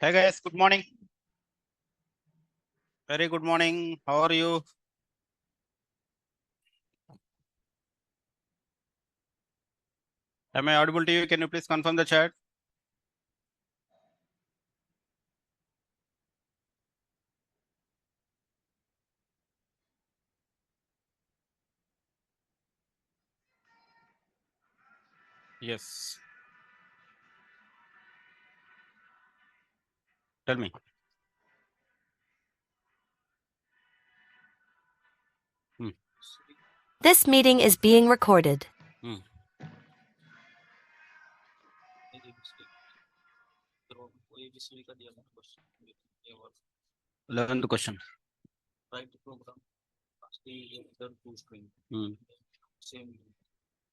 Hey guys, good morning. Very good morning. How are you? Am I audible to you? Can you please confirm the chat? Yes. Tell me. This meeting is being recorded. 11th question.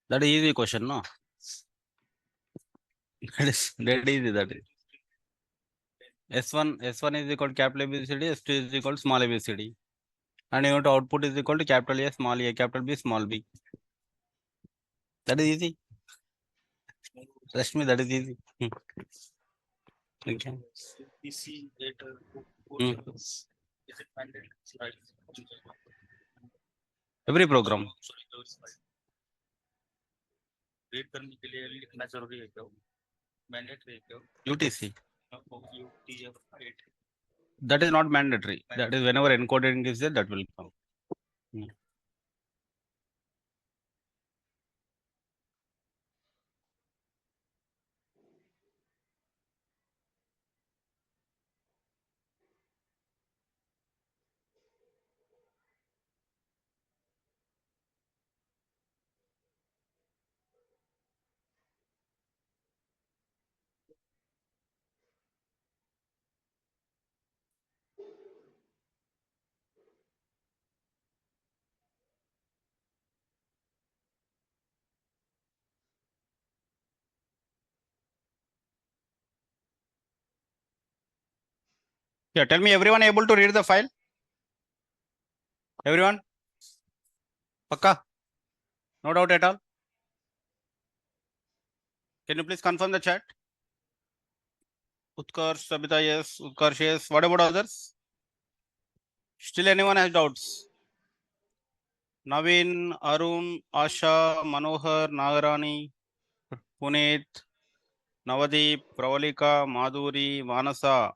That is easy question, no? That is easy. That is. S1 is equal to capital ABCD, S2 is equal to small ABCD. And your output is equal to capital A, small a, capital B, small b. That is easy. Trust me, that is easy. Okay. Every program. UTC. That is not mandatory. That is whenever encoding is there, that will come. Yeah, tell me, everyone able to read the file? Everyone? Pakka? No doubt at all? Can you please confirm the chat? Utkarsh, Sabita, yes. Utkarsh, yes. What about others? Still anyone has doubts? Naveen, Arun, Asha, Manohar, Nagarani, Puneet, Navadeep, Pravalika, Madhuri, Vanasa,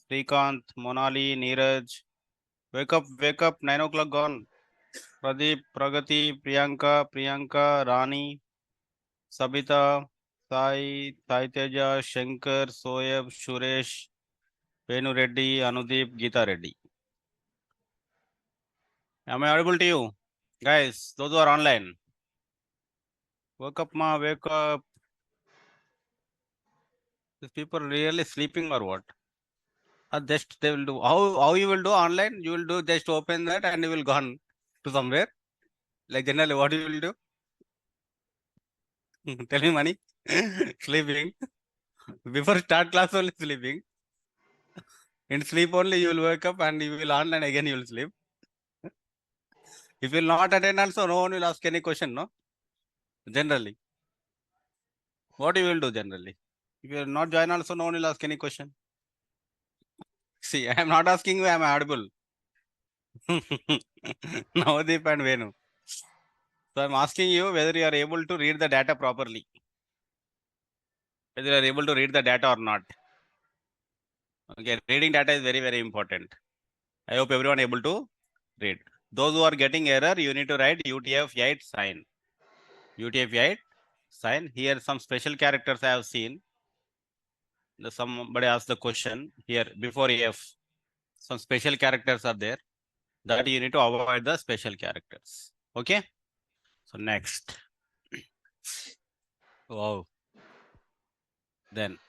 Srikanth, Monali, Neeraj. Wake up, 9 o'clock gone. Pradeep, Pragati, Priyanka, Rani, Sabita, Sai, Teja, Shankar, Soyab, Suresh, Venu Reddy, Anudeep, Geeta Reddy. Am I audible to you? Guys, those who are online. Wake up, ma, wake up. These people really sleeping or what? Or just they will do. How you will do online? You will do just open that and you will gone to somewhere. Like generally, what you will do? Tell me, money. Sleeping. Before start class only sleeping. In sleep only you will wake up and you will online again you will sleep. If you will not attend also, no one will ask any question, no? Generally. What you will do generally? If you will not join also, no one will ask any question. See, I am not asking you, I am audible. Navadeep and Venu. So I am asking you whether you are able to read the data properly. Whether you are able to read the data or not. Okay, reading data is very, very important. I hope everyone able to read. Those who are getting error, you need to write UTF-8 sign. UTF-8 sign. Here some special characters I have seen. Somebody asked the question here before F. Some special characters are there that you need to avoid the special characters. Okay. So next. Wow. Then.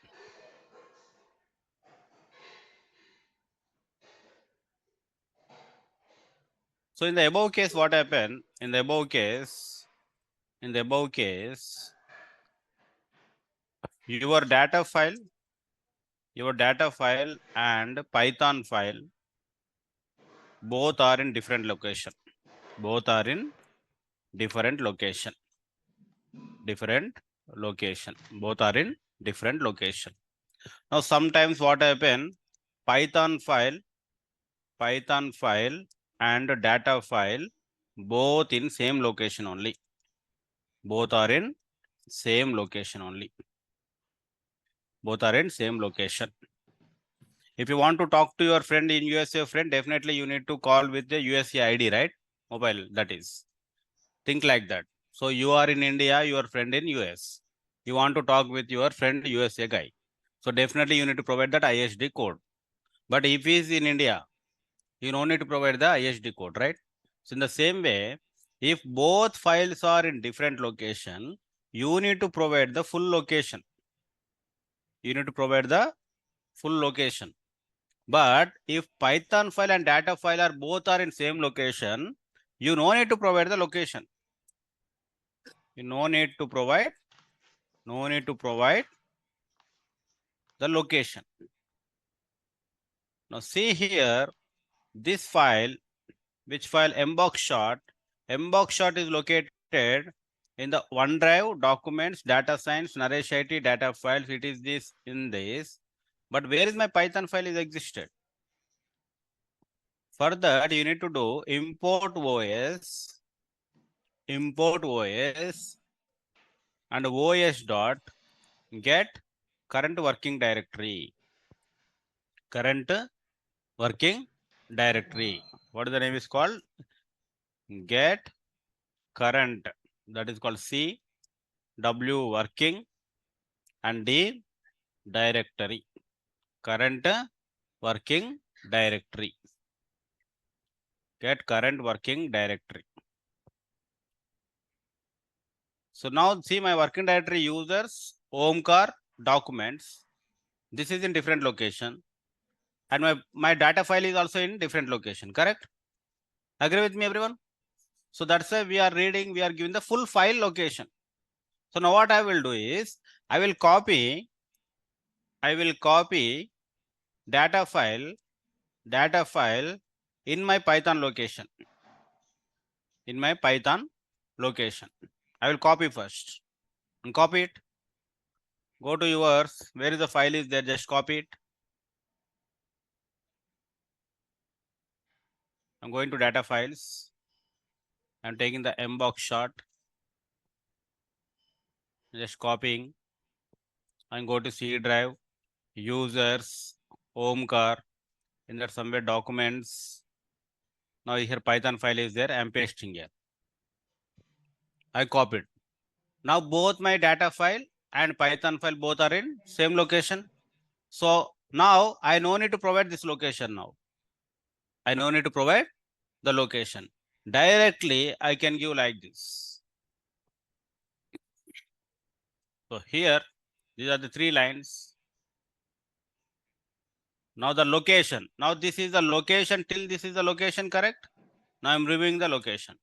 So in the above case, what happened? In the above case, your data file and Python file both are in different location. Both are in different location. Both are in different location. Now sometimes what happen? Python file and data file both in same location only. Both are in same location only. Both are in same location. If you want to talk to your friend in USA friend, definitely you need to call with the USA ID, right? Mobile, that is. Think like that. So you are in India, your friend in US. You want to talk with your friend USA guy. So definitely you need to provide that ISD code. But if he is in India, you don't need to provide the ISD code, right? So in the same way, if both files are in different location, you need to provide the full location. You need to provide the full location. But if Python file and data file are both are in same location, you no need to provide the location. You no need to provide the location. Now see here, this file, which file mbox shot is located in the OneDrive, documents, data science, Naresh IT, data files. It is this in this. But where is my Python file is existed? For that, you need to do import OS and OS dot get current working directory. Current working directory. What is the name is called? Get current. That is called C W working and D directory. Current working directory. Get current working directory. So now see my working directory users, Omkar, documents. This is in different location. And my data file is also in different location, correct? Agree with me, everyone? So that's why we are giving the full file location. So now what I will do is, I will copy data file in my Python location. I will copy first and copy it. Go to yours. Where is the file is there? Just copy it. I'm going to data files. I'm taking the mbox shot. Just copying. And go to C drive, users, Omkar. In that somewhere documents. Now here Python file is there. I'm pasting here. I copied. Now both my data file and Python file both are in same location. So now I no need to provide this location now. I no need to provide the location. Directly I can give like this. So here, these are the 3 lines. Now the location. Now this is the location till this is the location, correct? Now I'm reviewing the location.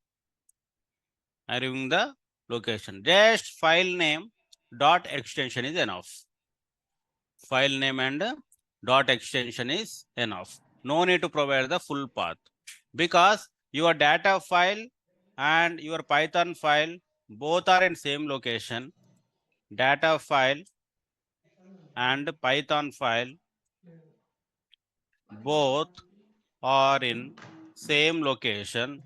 I'm reviewing the location. Just file name dot extension is enough. File name and dot extension is enough. No need to provide the full path because your data file and your Python file both are in same location. Data file and Python file both are in same location.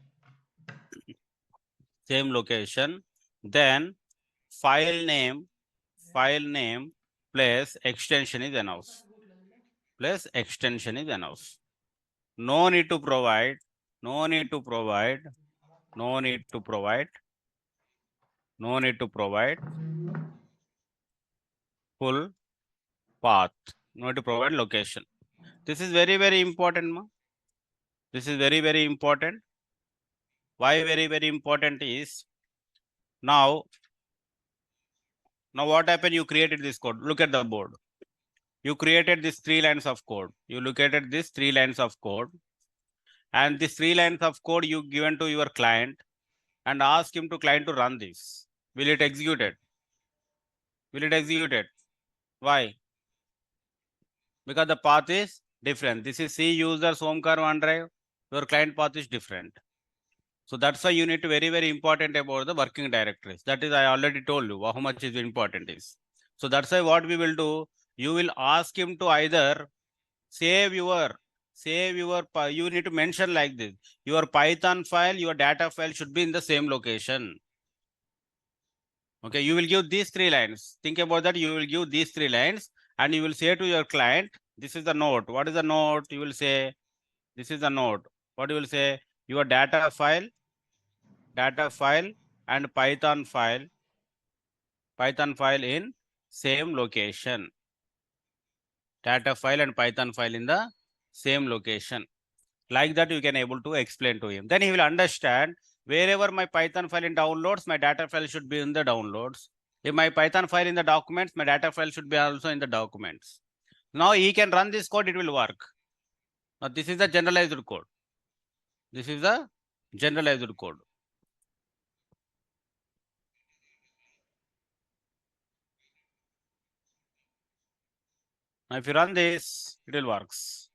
Then file name plus extension is enough. no need to provide, no need to provide, no need to provide, no need to provide full path, no need to provide location. This is very, very important, ma. This is very, very important. Why very, very important is now what happened? You created this code. Look at the board. You created these 3 lines of code. You look at these 3 lines of code, and these 3 lines of code you given to your client and ask him to client to run this. Will it execute it? Will it execute it? Why? Because the path is different. This is C users Omkar OneDrive. Your client path is different. So that's why you need to very, very important about the working directories. That is, I already told you how much is important is. So that's why what we will do, you will ask him to either save your, you need to mention like this. Your Python file, your data file should be in the same location. Okay, you will give these 3 lines. Think about that. You will give these 3 lines and you will say to your client, this is the node. What is the node? You will say, this is the node. What you will say? Your data file and Python file in same location. Data file and Python file in the same location. Like that, you can able to explain to him. Then he will understand wherever my Python file in downloads, my data file should be in the downloads. If my Python file in the documents, my data file should be also in the documents. Now he can run this code, it will work. Now this is the generalized code. This is the generalized code. Now if you run this, it will works.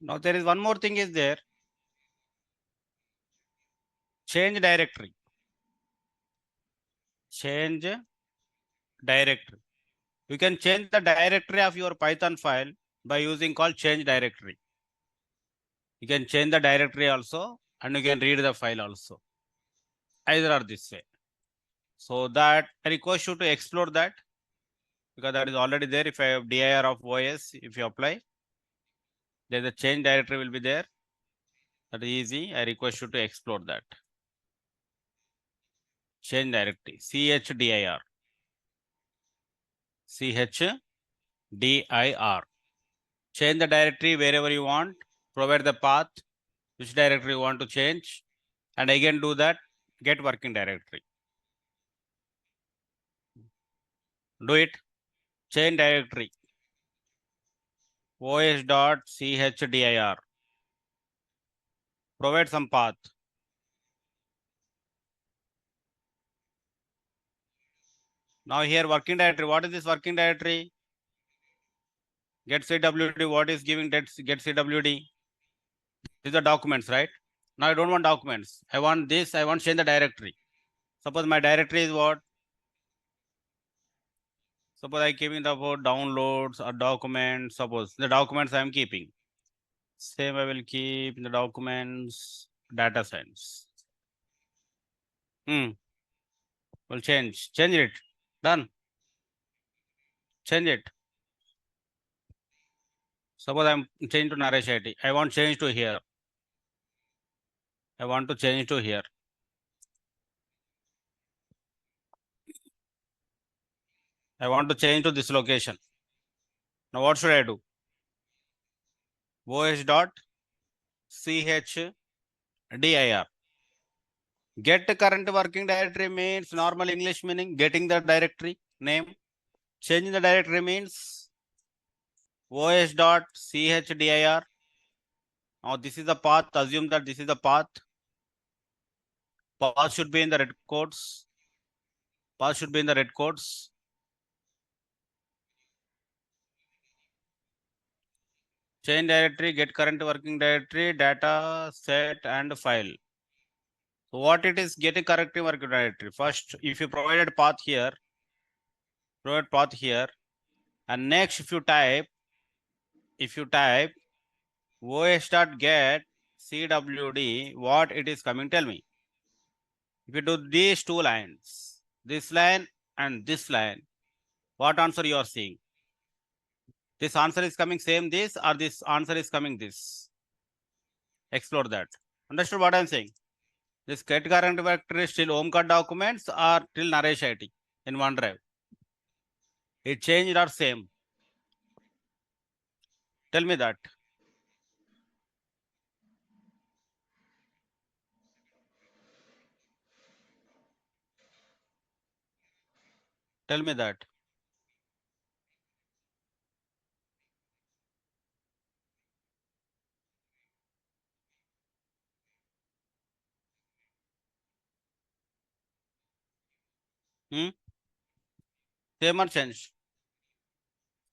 Now there is one more thing is there. Change directory. Change directory. You can change the directory of your Python file by using called change directory. You can change the directory also and you can read the file also. Either or this way. So that I request you to explore that because that is already there. If I have dir of OS, if you apply, there's a change directory will be there. That is easy. I request you to explore that. Change directory, chdir. chdir. Change the directory wherever you want. Provide the path, which directory you want to change. And again do that, get working directory. Do it. Change directory. os.chdr. Provide some path. Now here working directory. What is this working directory? Get CWD. What is giving get CWD? These are documents, right? Now I don't want documents. I want this. I want change the directory. Suppose my directory is what? Suppose I keeping the about downloads or documents. Suppose the documents I am keeping. Same I will keep in the documents data science. Will change it. Done. Change it. Suppose I'm changing to Naresh IT. I want change to here. I want to change to here. I want to change to this location. Now what should I do? OS.chdir. Get current working directory means normal English meaning getting the directory name. Changing the directory means os.chdr. Now this is the path. Assume that this is the path. Path should be in the red codes. Path should be in the red codes. Change directory, get current working directory, data, set, and file. So what it is, get a correct working directory. First, if you provided path here, and next if you type os.get cwd, what it is coming, tell me. If you do these two lines, this line and this line, what answer you are seeing? This answer is coming same this, or this answer is coming this? Explore that. Understood what I am saying? This get current directory is still Omcard documents or till Naresh IT in OneDrive? It changed or same? Tell me that. Tell me that. Hmm? Same or change?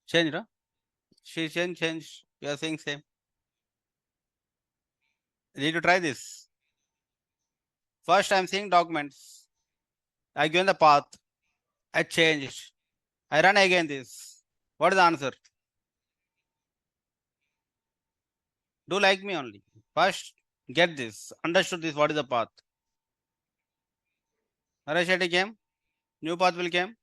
Change, right? She change. You are saying same. You need to try this. First, I am seeing documents. I given the path. I changed. I run again this. What is the answer? Do like me only. First, get this. Understood this. What is the path? Naresh IT came. New path will came.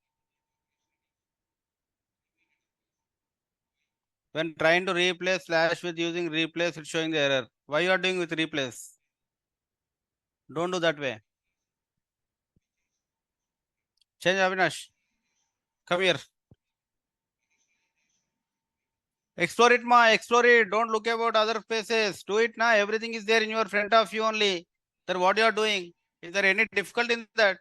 When trying to replace slash with using replace, it's showing the error. Why you are doing with replace? Don't do that way. Change, Avinash. Come here. Explore it, ma. Explore it. Don't look about other places. Do it now. Everything is there in your front of you only. Then what you are doing? Is there any difficulty in that?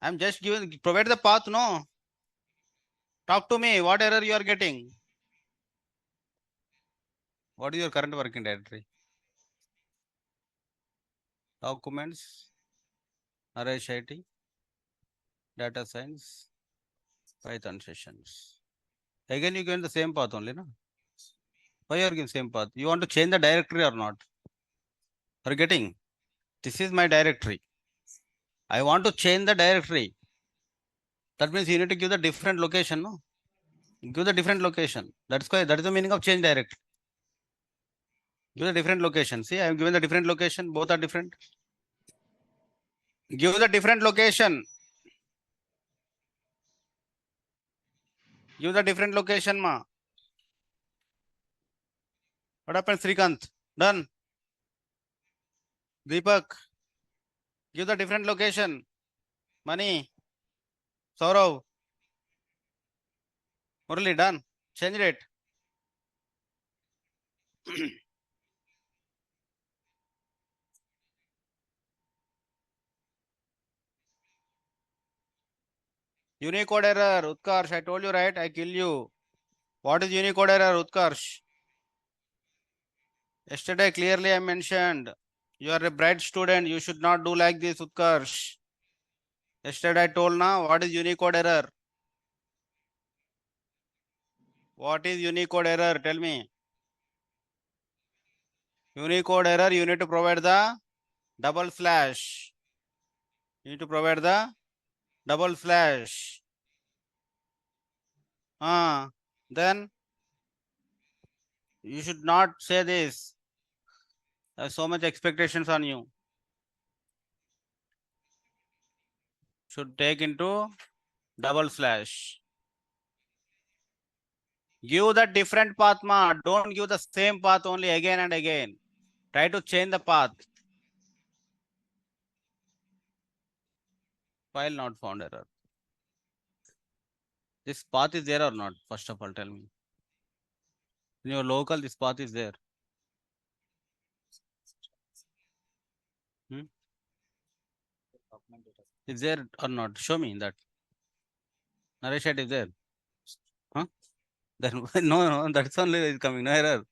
I'm just giving, provide the path, no? Talk to me. What error you are getting? What is your current working directory? Documents, Naresh IT, data science, Python sessions. Again, you give the same path only, no? Why you are giving same path? You want to change the directory or not? Are you getting? This is my directory. I want to change the directory. That means you need to give the different location, no? Give the different location. That's why that is the meaning of change directory. Give the different location. See, I am given the different location. Both are different. Give the different location. Give the different location, ma. What happened, Srikanth? Done. Deepak. Give the different location. Mani. Saurav. Murali, done. Change it. Unicode error. Utkarsh, I told you, right? I kill you. What is Unicode error, Utkarsh? Yesterday, clearly I mentioned. You are a bright student. You should not do like this, Utkarsh. Yesterday I told now. What is Unicode error? What is Unicode error? Tell me. Unicode error, you need to provide the double slash. You need to provide the double slash. Then you should not say this. There's so much expectations on you. Should take into double slash. Give the different path, ma. Don't give the same path only again and again. Try to change the path. File not found error. This path is there or not? First of all, tell me. In your local, this path is there. Hmm? Is there or not? Show me that. Naresh is there. Huh? Then no, that's only is coming. No error.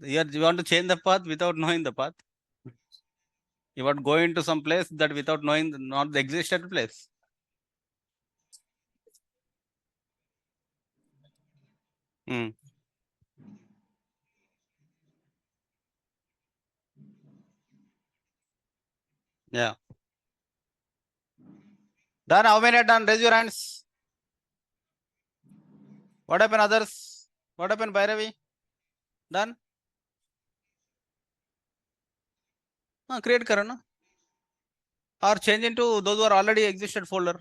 You want to change the path without knowing the path. You want to go into some place that without knowing not the existed place. Hmm. Yeah. Done. How many are done? Raise your hands. What happened, others? What happened, Bhairavi? Done. Create करो ना. Or change into those who are already existed folder.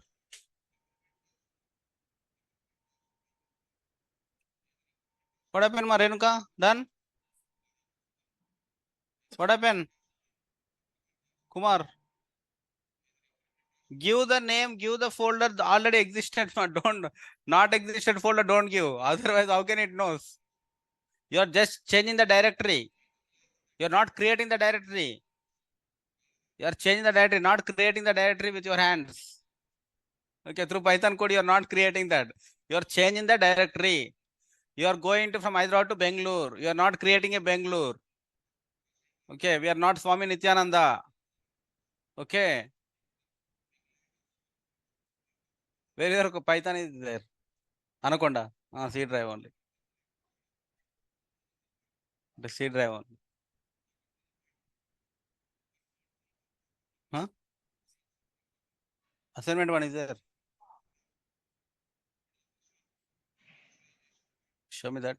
What happened, Renuka? Done. What happened? Kumar. Give the name, give the folder already existed. Don't not existed folder. Don't give. Otherwise, how can it knows? You are just changing the directory. You are not creating the directory. You are changing the directory, not creating the directory with your hands. Okay, through Python code, you are not creating that. You are changing the directory. You are going to from Hyderabad to Bangalore. You are not creating a Bangalore. Okay, we are not Swami Nityananda. Okay. Where your Python is there? Anaconda. C drive only. The C drive only. Huh? Assignment one is there. Show me that.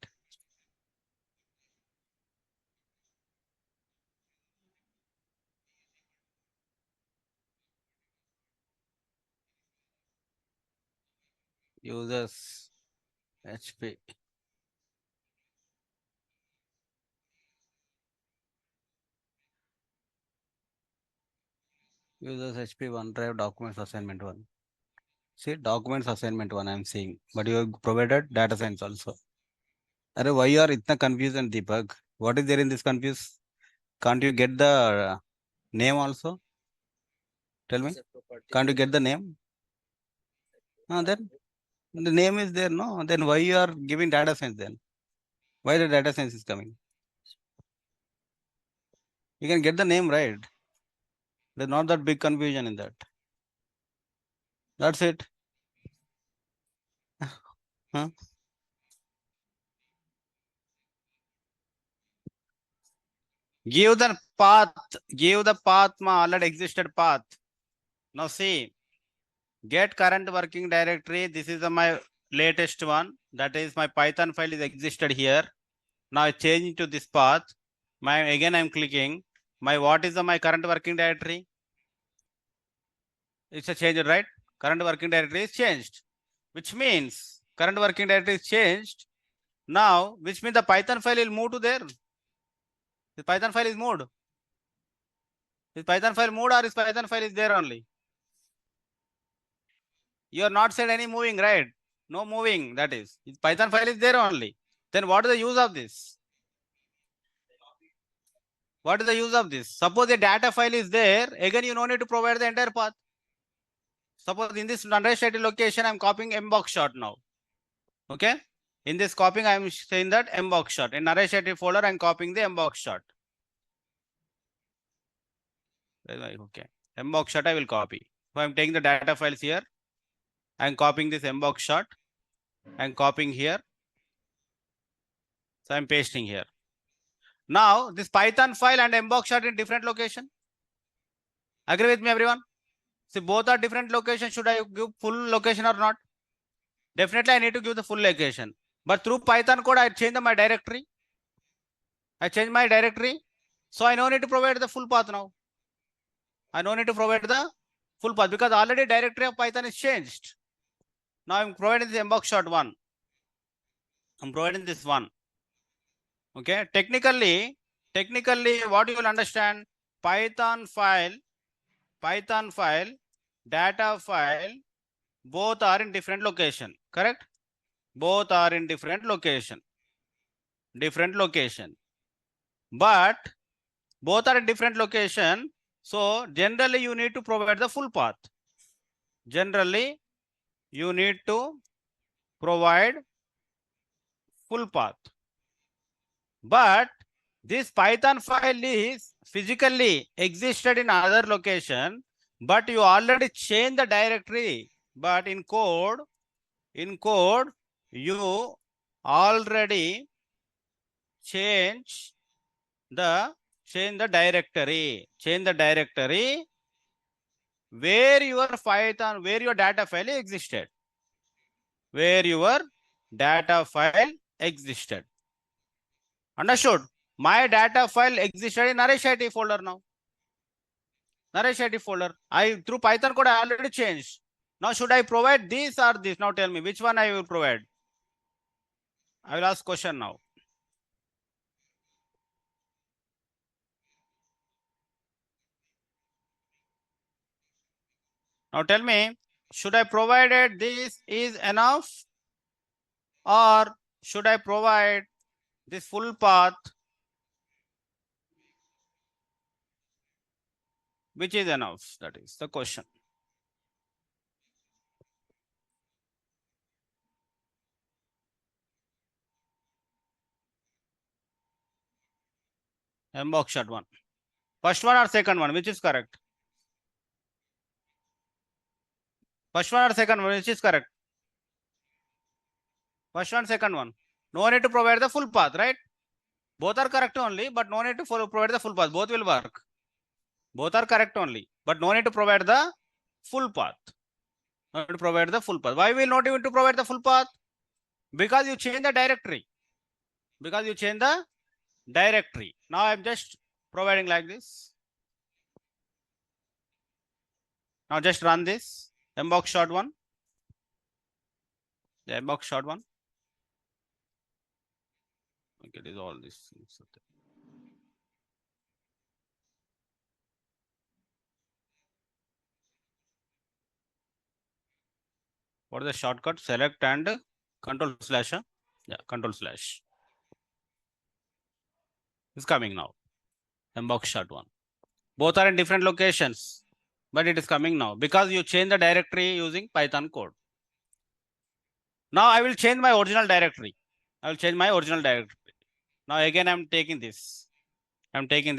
Users HP. Users HP OneDrive documents assignment one. See, documents assignment one I am seeing. But you have provided data science also. Arey, why you are itna confused and Deepak? What is there in this confuse? Can't you get the name also? Tell me. Can't you get the name? Then the name is there, no? Then why you are giving data science then? Why the data science is coming? You can get the name right. There's not that big confusion in that. That's it. Huh? Give the path, already existed path. Now see, get current working directory. This is my latest one. That is my Python file is existed here. Now I change to this path. Again I'm clicking. What is my current working directory? It's a change, right? Current working directory is changed, which means current working directory is changed. Now, which means the Python file will move to there. The Python file is moved. Is Python file moved or is Python file is there only? You are not said any moving, right? No moving, that is. Python file is there only. Then what is the use of this? What is the use of this? Suppose the data file is there, again you don't need to provide the entire path. Suppose in this unrestricted location, I'm copying mbox shot now. Okay? In this copying, I'm saying that mbox shot. In unrestricted folder, I'm copying the mbox shot. Okay. Mbox shot I will copy. So I'm taking the data files here. I'm copying this mbox shot. I'm copying here. So I'm pasting here. Now this Python file and mbox shot in different location. Agree with me, everyone? See, both are different locations. Should I give full location or not? Definitely I need to give the full location. But through Python code, I change my directory. I change my directory. So I don't need to provide the full path now. I don't need to provide the full path because already directory of Python is changed. Now I'm providing this mbox shot one. I'm providing this one. Okay. Technically, what you will understand, Python file, data file, both are in different location, correct? Both are in different location. But both are in different location. So generally you need to provide the full path. Generally you need to provide full path. But this Python file is physically existed in other location, but you already changed the directory. But in code, you already change the directory where your Python, where your data file existed. Understood? My data file existed in Naresh IT folder now. Naresh IT folder. Through Python code I already changed. Now should I provide this or this? Now tell me which one I will provide. I will ask question now. Now tell me, should I provide this is enough or should I provide this full path which is enough? That is the question. Mbox shot one. First one or second one, which is correct? First one or second one, which is correct? First one, second one. No need to provide the full path, right? Both are correct only, but no need to provide the full path. Both will work. Both are correct only, but no need to provide the full path. No need to provide the full path. Why will not even to provide the full path? Because you change the directory. Now I'm just providing like this. Now just run this Mbox shot one. The Mbox shot one. Okay, it is all these things. What is the shortcut? Select and control slash. Yeah, control slash. It's coming now. Mbox shot one. Both are in different locations, but it is coming now because you change the directory using Python code. Now I will change my original directory. Now again I'm taking this. I'm changing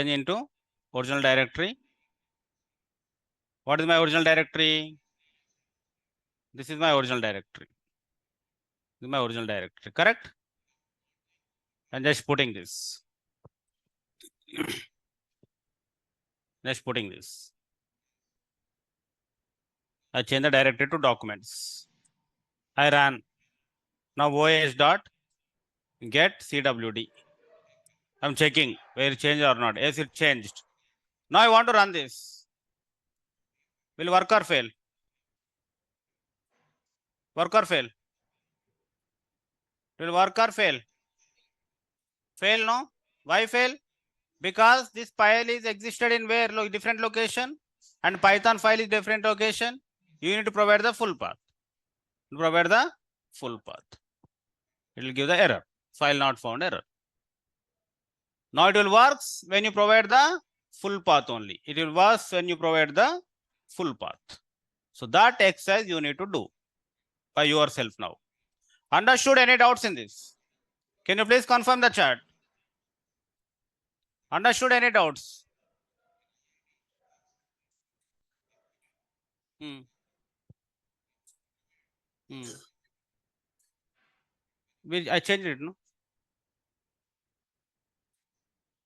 into original directory. What is my original directory? This is my original directory. Correct? And just putting this. I change the directory to documents. I ran. Now OS dot get CWD. I'm checking where it changed or not. Yes, it changed. Now I want to run this. Will work or fail? Work or fail? Will work or fail? Fail, no? Why fail? Because this file is existed in where? Different location, and Python file is different location. You need to provide the full path. It will give the error. File not found error. Now it will work when you provide the full path only. It will work when you provide the full path. So that exercise you need to do by yourself now. Understood? Any doubts in this? Can you please confirm the chat? Understood? Any doubts? I changed it, no?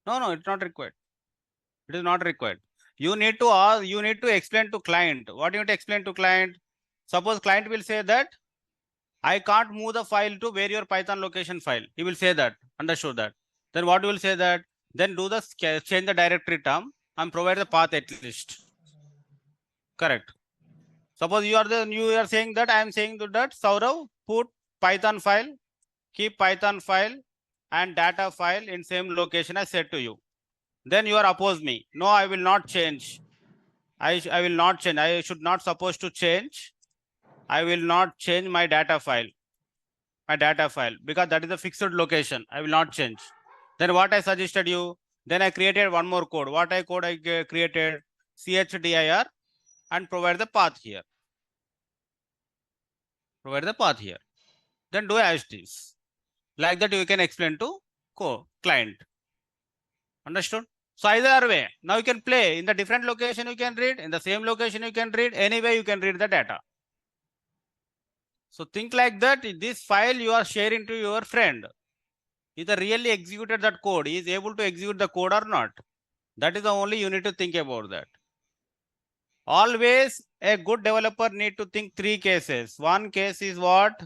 No, it's not required. It is not required. You need to explain to client. What you need to explain to client? Suppose client will say that I can't move the file to where your Python location file. He will say that. Understood that. Then what will say that? Then do the change the directory term and provide the path at least. Correct. Suppose you are saying that I am saying that Saurav put Python file, keep Python file and data file in same location I said to you. Then you are oppose me. No, I will not change. I will not change. I should not supposed to change. I will not change my data file. Because that is a fixed location. I will not change. Then what I suggested you, then I created one more code. What I created? chdir and provide the path here. Provide the path here. Then do as this. Like that you can explain to client. Understood? So either way, now you can play in the different location you can read, in the same location you can read, anyway you can read the data. So think like that, this file you are sharing to your friend. Either really executed that code, he is able to execute the code or not. That is the only you need to think about that. Always a good developer need to think three cases. One case is what?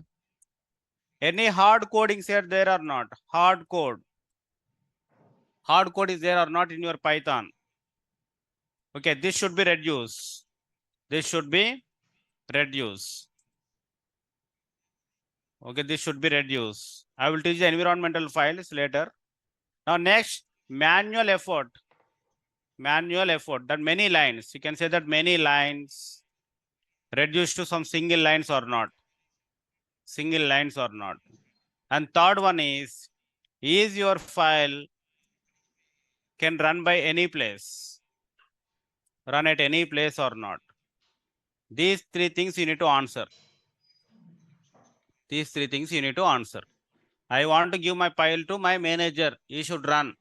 Any hard codings here there or not? Hard code. Hard code is there or not in your Python? Okay, this should be reduced. This should be reduced. Okay, this should be reduced. I will teach the environmental files later. Now next, manual effort. Manual effort, that many lines. You can say that many lines reduced to some single lines or not. Single lines or not. And third one is your file can run by any place? Run at any place or not? These three things you need to answer. These three things you need to answer. I want to give my file to my manager. He should run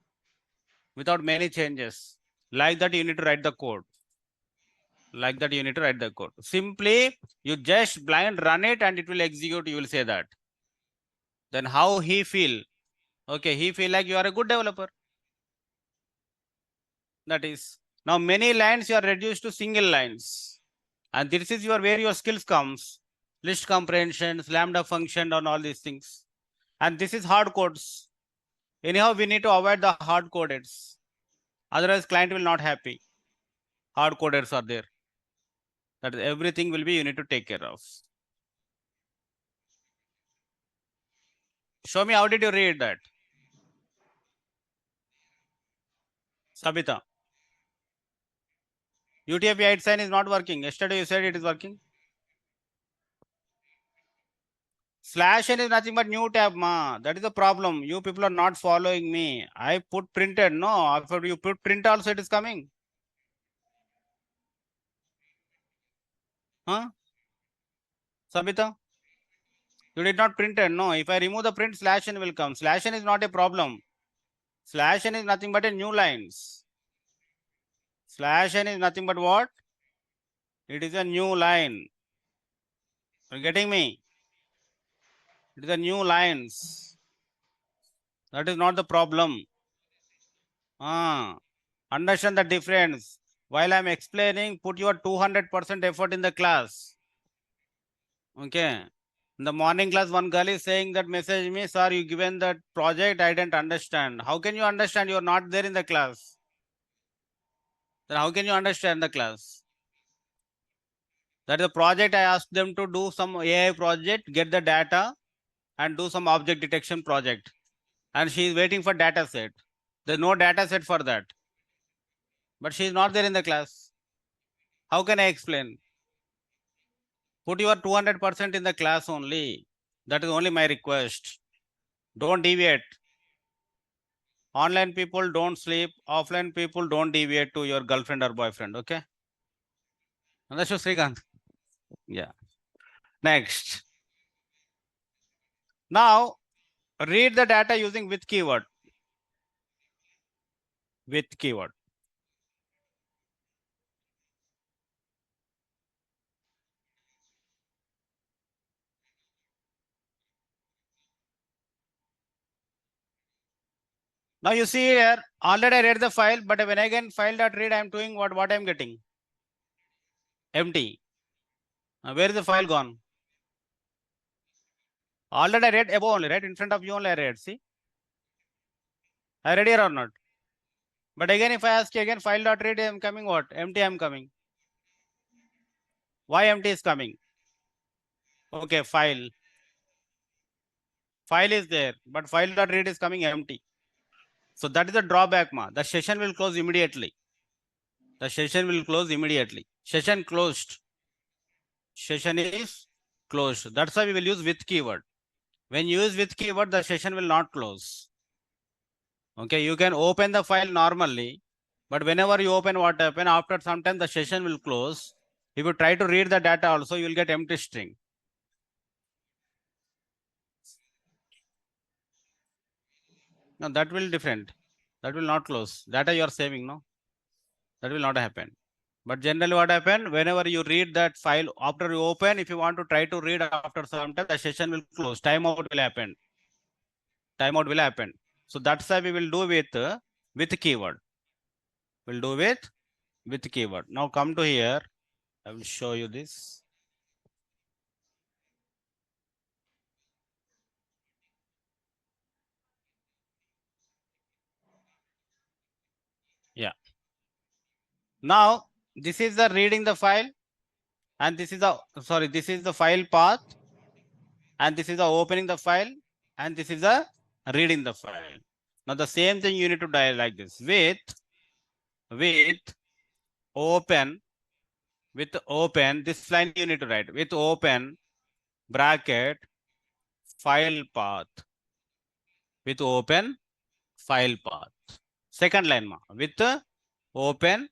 without many changes. Like that, you need to write the code. Like that, you need to write the code. Simply, you just blind run it and it will execute. You will say that. Then how he feel? Okay, he feel like you are a good developer. That is. Now, many lines you are reduced to single lines. And this is where your skills comes. List comprehensions, lambda function and all these things. And this is hard codes. Anyhow, we need to avoid the hard codeds. Otherwise, client will not happy. Hard coders are there. That is, everything will be you need to take care of. Show me how did you read that? Sabita. UTF-8 sign is not working. Yesterday you said it is working. /n is nothing but new tab, ma. That is the problem. You people are not following me. I put printed. No, after you put print also it is coming. Huh? Sabita? You did not print it. No, if I remove the print, /n will come. /n is not a problem. /n is nothing but a new lines. /n is nothing but what? It is a new line. Are you getting me? It is a new lines. That is not the problem. Understand the difference. While I'm explaining, put your 200% effort in the class. Okay. In the morning class, one girl is saying that message me, sir, you given that project, I didn't understand. How can you understand? You're not there in the class. Then how can you understand the class? That is the project I asked them to do some AI project, get the data and do some object detection project. And she is waiting for data set. There's no data set for that. But she is not there in the class. How can I explain? Put your 200% in the class only. That is only my request. Don't deviate. Online people don't sleep. Offline people don't deviate to your girlfriend or boyfriend. Okay. Understood, Srikanth? Yeah. Next. Now, read the data using with keyword. With keyword. Now you see here, already I read the file, but when I again file.read, I'm doing what I'm getting? Empty. Where is the file gone? Already I read above only, right? In front of you only I read, see? I read here or not? But again, if I ask you again, file.read, I'm coming what? Empty, I'm coming. Why empty is coming? Okay, file. File is there, but file.read is coming empty. So that is the drawback, ma. The session will close immediately. the session will close immediately. Session closed. Session is closed. That's why we will use with keyword. When you use with keyword, the session will not close. Okay, you can open the file normally, but whenever you open, what happen, after some time the session will close. If you try to read the data also, you will get empty string. No, that will different. That will not close. Data you are saving, no? That will not happen. But generally what happen, whenever you read that file, after you open, if you want to try to read after some time, the session will close. Timeout will happen. Timeout will happen. So that's why we will do with keyword. We'll do with keyword. Now come to here. I will show you this. Yeah. Now this is the reading the file, and this is the file path, and this is the opening the file, and this is the reading the file. Now the same thing you need to dial like this with open, this line you need to write with open bracket file path, with open file path. Second line with open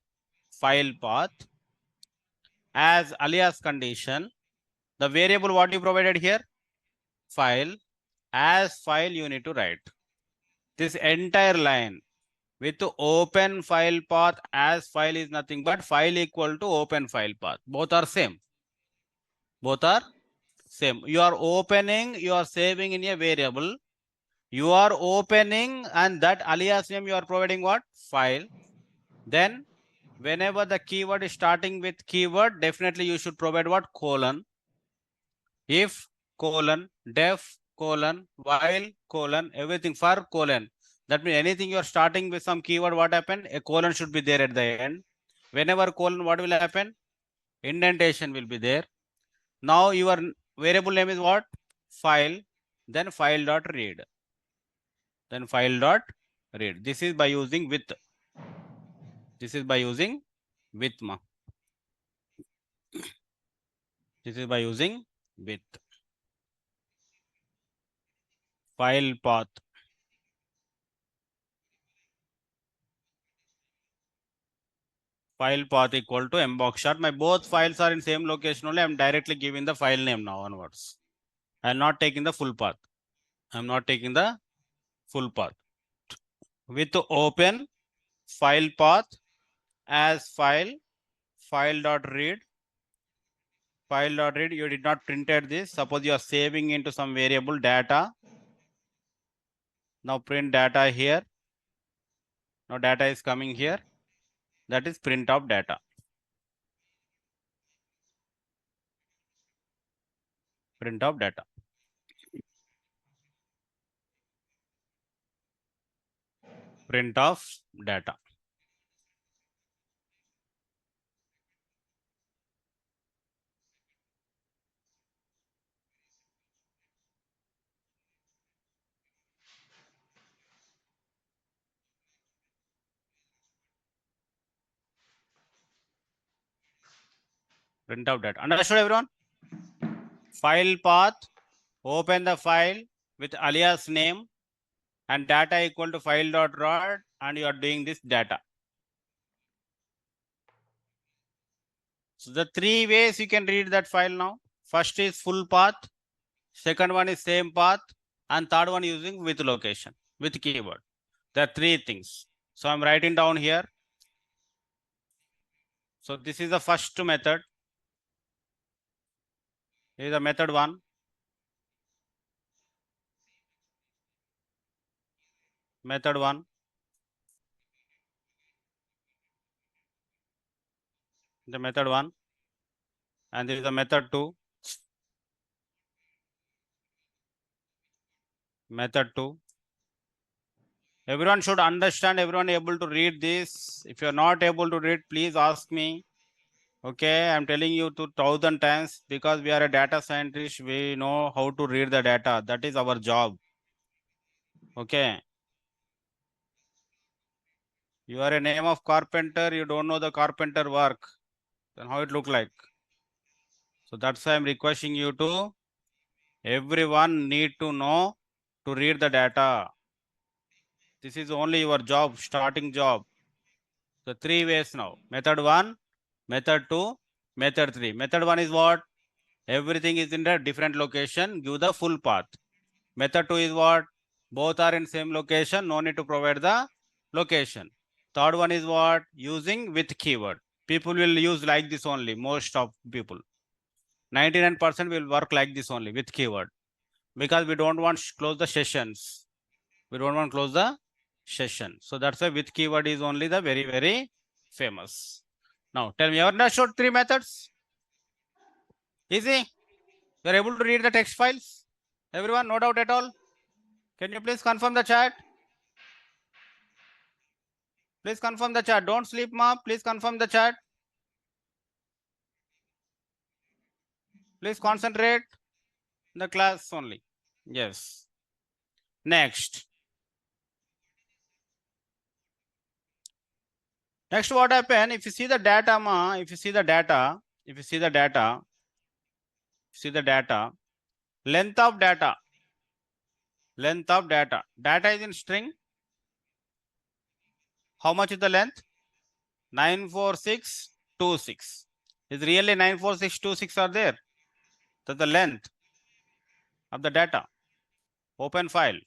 file path as alias condition. The variable what you provided here, file, as file you need to write. This entire line with open file path as file is nothing but file equal to open file path. Both are same. Both are same. You are opening, you are saving in a variable. You are opening, and that alias name you are providing what? File. Then whenever the keyword is starting with keyword, definitely you should provide what? Colon. If colon, def colon, while colon, everything for colon. That means anything you are starting with some keyword, what happen? A colon should be there at the end. Whenever colon, what will happen? Indentation will be there. Now your variable name is what? File. Then file dot read. Then file dot read. This is by using with. This is by using with. This is by using with. File path. File path equal to mbox chart. My both files are in same location only. I'm directly giving the file name now onwards. I'm not taking the full path. I'm not taking the full path. With open file path as file, file dot read. File dot read, you did not printed this. Suppose you are saving into some variable data. Now print data here. Now data is coming here. That is print of data. Print of data. Print of data. Print of data. Understood everyone? File path, open the file with alias name and data equal to file dot read, and you are doing this data. So the three ways you can read that file now. First is full path, second one is same path, and third one using with location, with keyword. There are three things. So I'm writing down here. So this is the first method. This is the method one. Method one. The method one. And this is the method two. Method two. Everyone should understand, everyone able to read this. If you're not able to read, please ask me. Okay, I'm telling you 2000 times because we are a data scientist. We know how to read the data. That is our job. Okay. You are a name of carpenter, you don't know the carpenter work. Then how it look like? So that's why I'm requesting you to, everyone need to know to read the data. This is only your job, starting job. So 3 ways now. Method 1, method 2, method 3. Method 1 is what? Everything is in a different location, give the full path. Method 2 is what? Both are in same location, no need to provide the location. Third one is what? Using with keyword. People will use like this only, most of people. 99% will work like this only with keyword. Because we don't want to close the sessions. We don't want to close the session. So that's why with keyword is only the very, very famous. Now tell me, you understood 3 methods? Easy? You are able to read the text files? Everyone, no doubt at all? Can you please confirm the chat? Please confirm the chat. Don't sleep, ma. Please confirm the chat. Please concentrate the class only. Yes. Next. Next, what happen? If you see the data, ma, if you see the data, length of data, data is in string. How much is the length? 94626. Is really 94626 are there? That's the length of the data. Open file.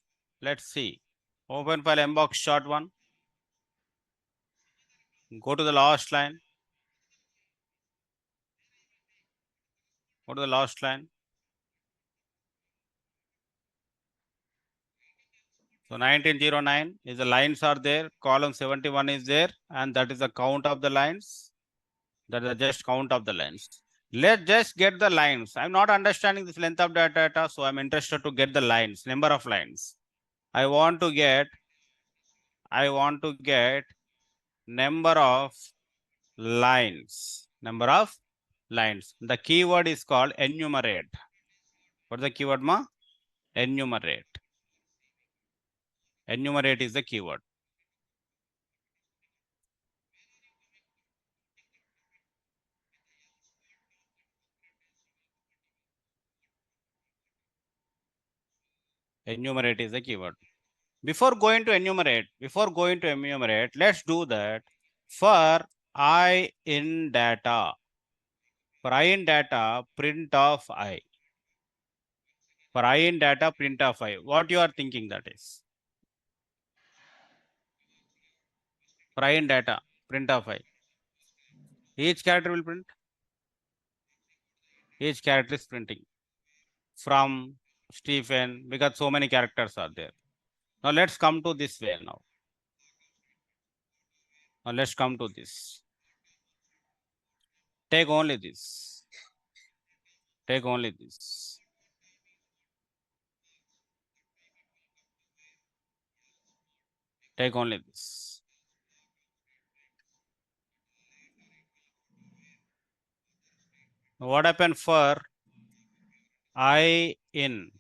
Let's see. Open file mbox short one. Go to the last line. Go to the last line. So 1909 is the lines are there. Column 71 is there. And that is the count of the lines. That is the just count of the lines. Let's just get the lines. I'm not understanding this length of data. So I'm interested to get the lines, number of lines. I want to get number of lines. Number of lines. The keyword is called enumerate. What is the keyword, ma? Enumerate. Enumerate is the keyword. Enumerate is the keyword. Before going to enumerate, let's do that for I in data. For I in data, print of I. For I in data, print of I. What you are thinking that is? For I in data, print of I. Each character will print. Each character is printing. From Stephen, because so many characters are there. Now let's come to this way now. Now let's come to this. Take only this. Take only this. Take only this. What happened for I in?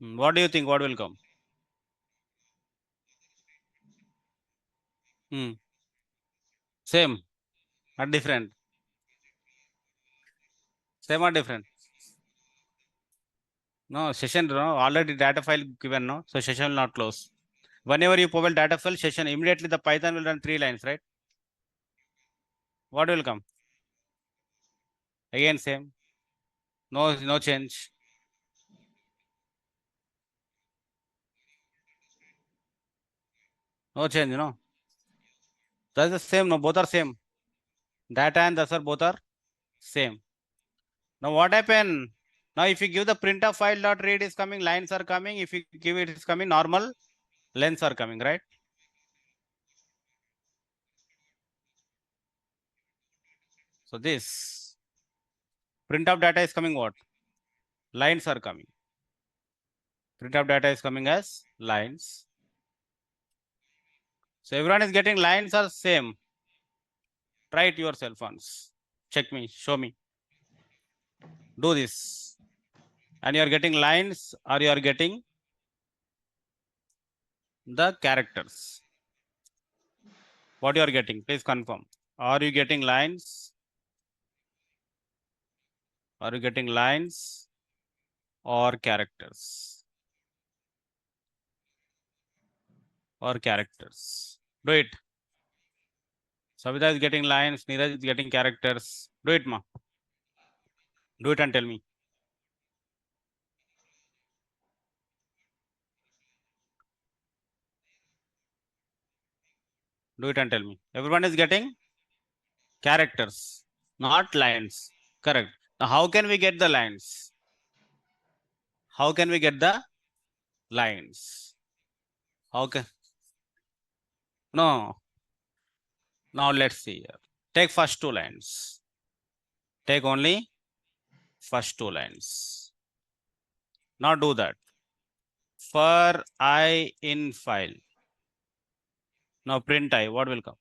What do you think? What will come? Same or different? Same or different? No, session, no, already data file given, no? So session will not close. Whenever you provide data file, session, immediately the Python will run 3 lines, right? What will come? Again, same. No change. No change, you know. That's the same, no, both are same. Data and the both are same. Now what happened? Now if you give the printf file dot read is coming, lines are coming. If you give it is coming, normal lengths are coming, right? So this printf data is coming what? Lines are coming. Printf data is coming as lines. So everyone is getting lines are same. Try it yourself once. Check me, show me. Do this. And you are getting lines or you are getting the characters. What you are getting? Please confirm. Are you getting lines? Are you getting lines or characters? Or characters? Do it. Savita is getting lines. Neeraj is getting characters. Do it, ma. Do it and tell me. Do it and tell me. Everyone is getting characters, not lines. Correct. Now, how can we get the lines? How can we get the lines? How can? No. Now let's see here. Take first two lines. Take only first two lines. Now do that. For I in file. Now print I. What will come?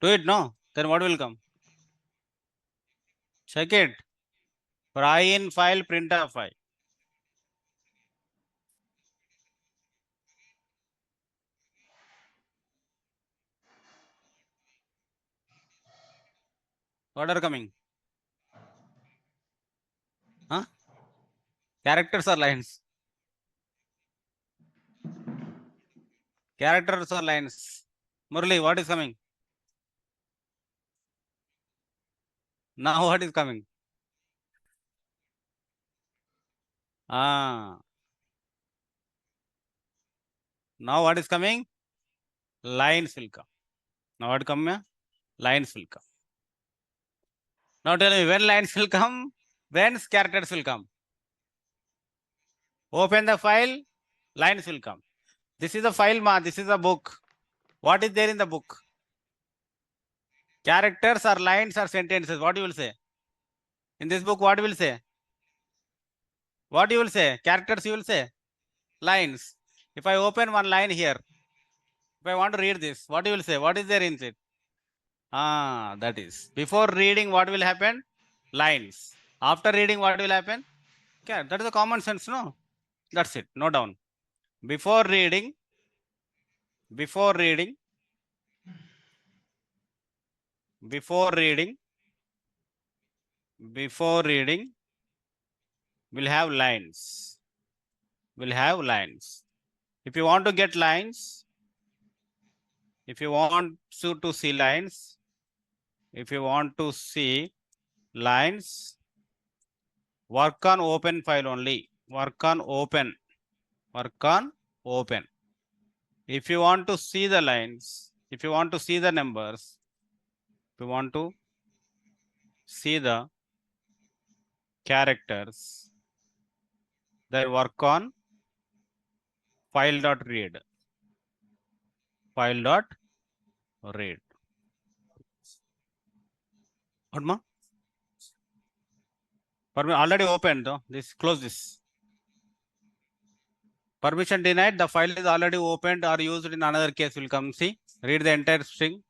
Do it, no? Then what will come? Check it. For I in file, print of I. What are coming? Huh? Characters or lines? Characters or lines? Murali, what is coming? Now what is coming? Ah. Now what is coming? Lines will come. Now what come? Lines will come. Now tell me when lines will come? When characters will come? Open the file, lines will come. This is a file, ma. This is a book. What is there in the book? Characters or lines or sentences. What you will say? In this book, what you will say? What you will say? Characters you will say? Lines. If I open one line here, if I want to read this, what you will say? What is there in it? Ah, that is. Before reading, what will happen? Lines. After reading, what will happen? Okay, that is a common sense, no? That's it. No down. Before reading, before reading, before reading, before reading, we'll have lines. We'll have lines. If you want to get lines, if you want to see lines, if you want to see lines, work on open file only. Work on open. Work on open. If you want to see the lines, if you want to see the numbers, if you want to see the characters, then work on file.read. File.read. What ma? Already opened though. This close this. Permission denied. The file is already opened or used in another case. Will come see. Read the entire string.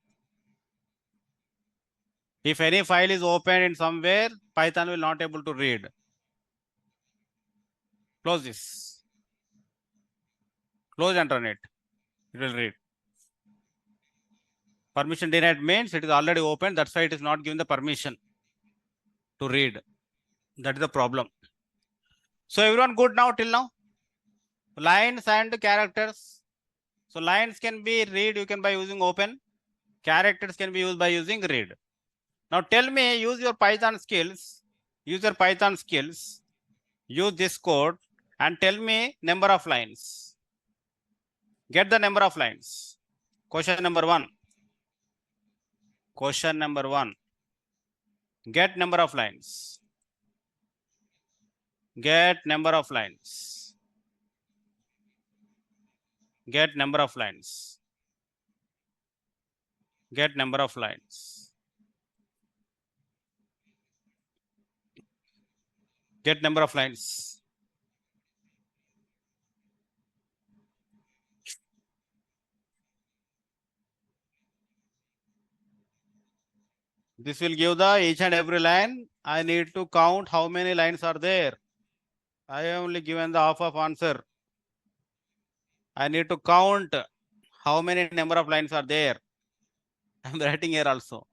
If any file is opened in somewhere, Python will not able to read. Close this. Close and run it. It will read. Permission denied means it is already open. That's why it is not given the permission to read. That is the problem. So everyone good now till now? Lines and characters. So lines can be read, you can by using open. Characters can be used by using read. Now tell me, use your Python skills. Use your Python skills. Use this code and tell me number of lines. Get the number of lines. Question number 1. Question number 1. Get number of lines. Get number of lines. Get number of lines. Get number of lines. Get number of lines. This will give the each and every line. I need to count how many lines are there. I have only given the half of answer. I need to count how many number of lines are there. I am writing here also.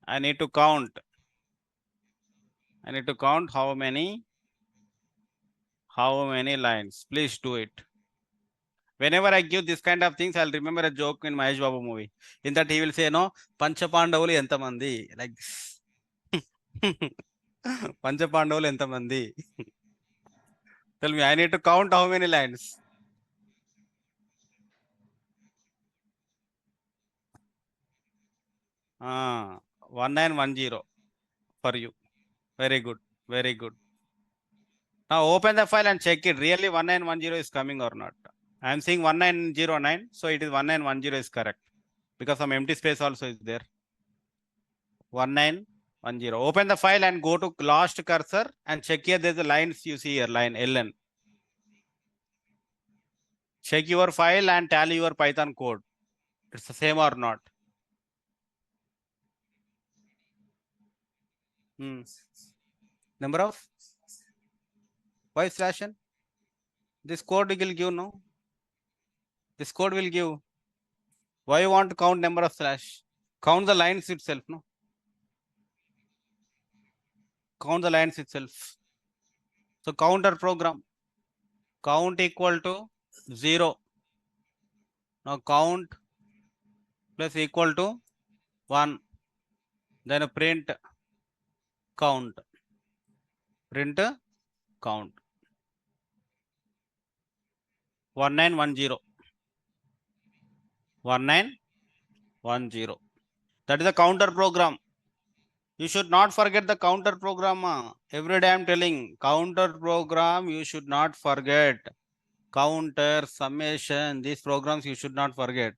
I need to count. I need to count how many lines. Please do it. Whenever I give this kind of things, I'll remember a joke in Mahesh Babu movie. In that he will say, no, Panchapandavulu entamandi. Like this. Panchapandavulu entamandi. Tell me, I need to count how many lines. Ah, 1910 for you. Very good. Very good. Now open the file and check it. Really 1910 is coming or not. I am seeing 1909. So it is 1910 is correct. Because some empty space also is there. 1910. Open the file and go to last cursor and check here. There's the lines you see here. Line LN. Check your file and tally your Python code. It's the same or not. Number of? Why slash n? This code will give, no? This code will give. Why you want to count number of slash? Count the lines itself, no? Count the lines itself. So counter program. Count equal to 0. Now count plus equal to 1. Then print count. Print count. 1910. 1910. That is the counter program. You should not forget the counter program. Every day I am telling counter program you should not forget. Counter, summation, these programs you should not forget.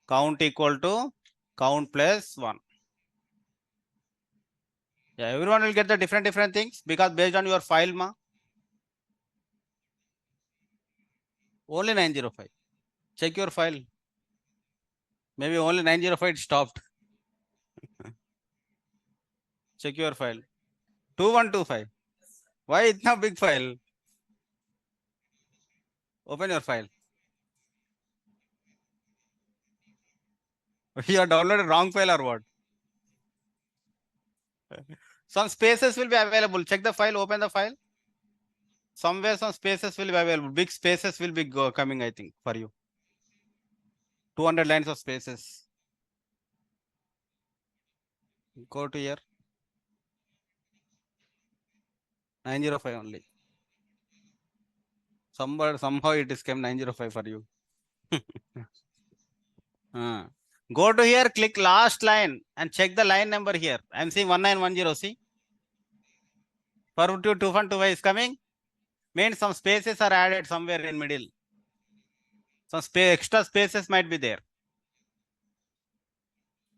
Count equal to count plus 1. Yeah, everyone will get the different things because based on your file, only 905. Check your file. Maybe only 905 it stopped. Check your file. 2125. Why it's not big file? Open your file. You have downloaded wrong file or what? Some spaces will be available. Check the file, open the file. Somewhere some spaces will be available. Big spaces will be coming, I think, for you. 200 lines of spaces. Go to here. 905 only. Somehow it is came 905 for you. Go to here, click last line and check the line number here. I'm seeing 1910. See? For 2125 is coming. Means some spaces are added somewhere in middle. Some extra spaces might be there.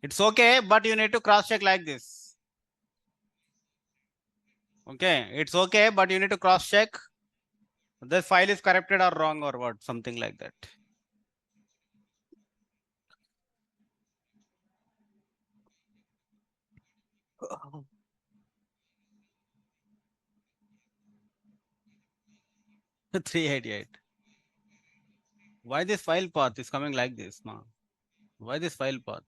It's okay, but you need to cross check like this. Okay, it's okay, but you need to cross check. This file is corrupted or wrong or what, something like that. Oh. 388. Why this file path is coming like this, ma? Why this file path?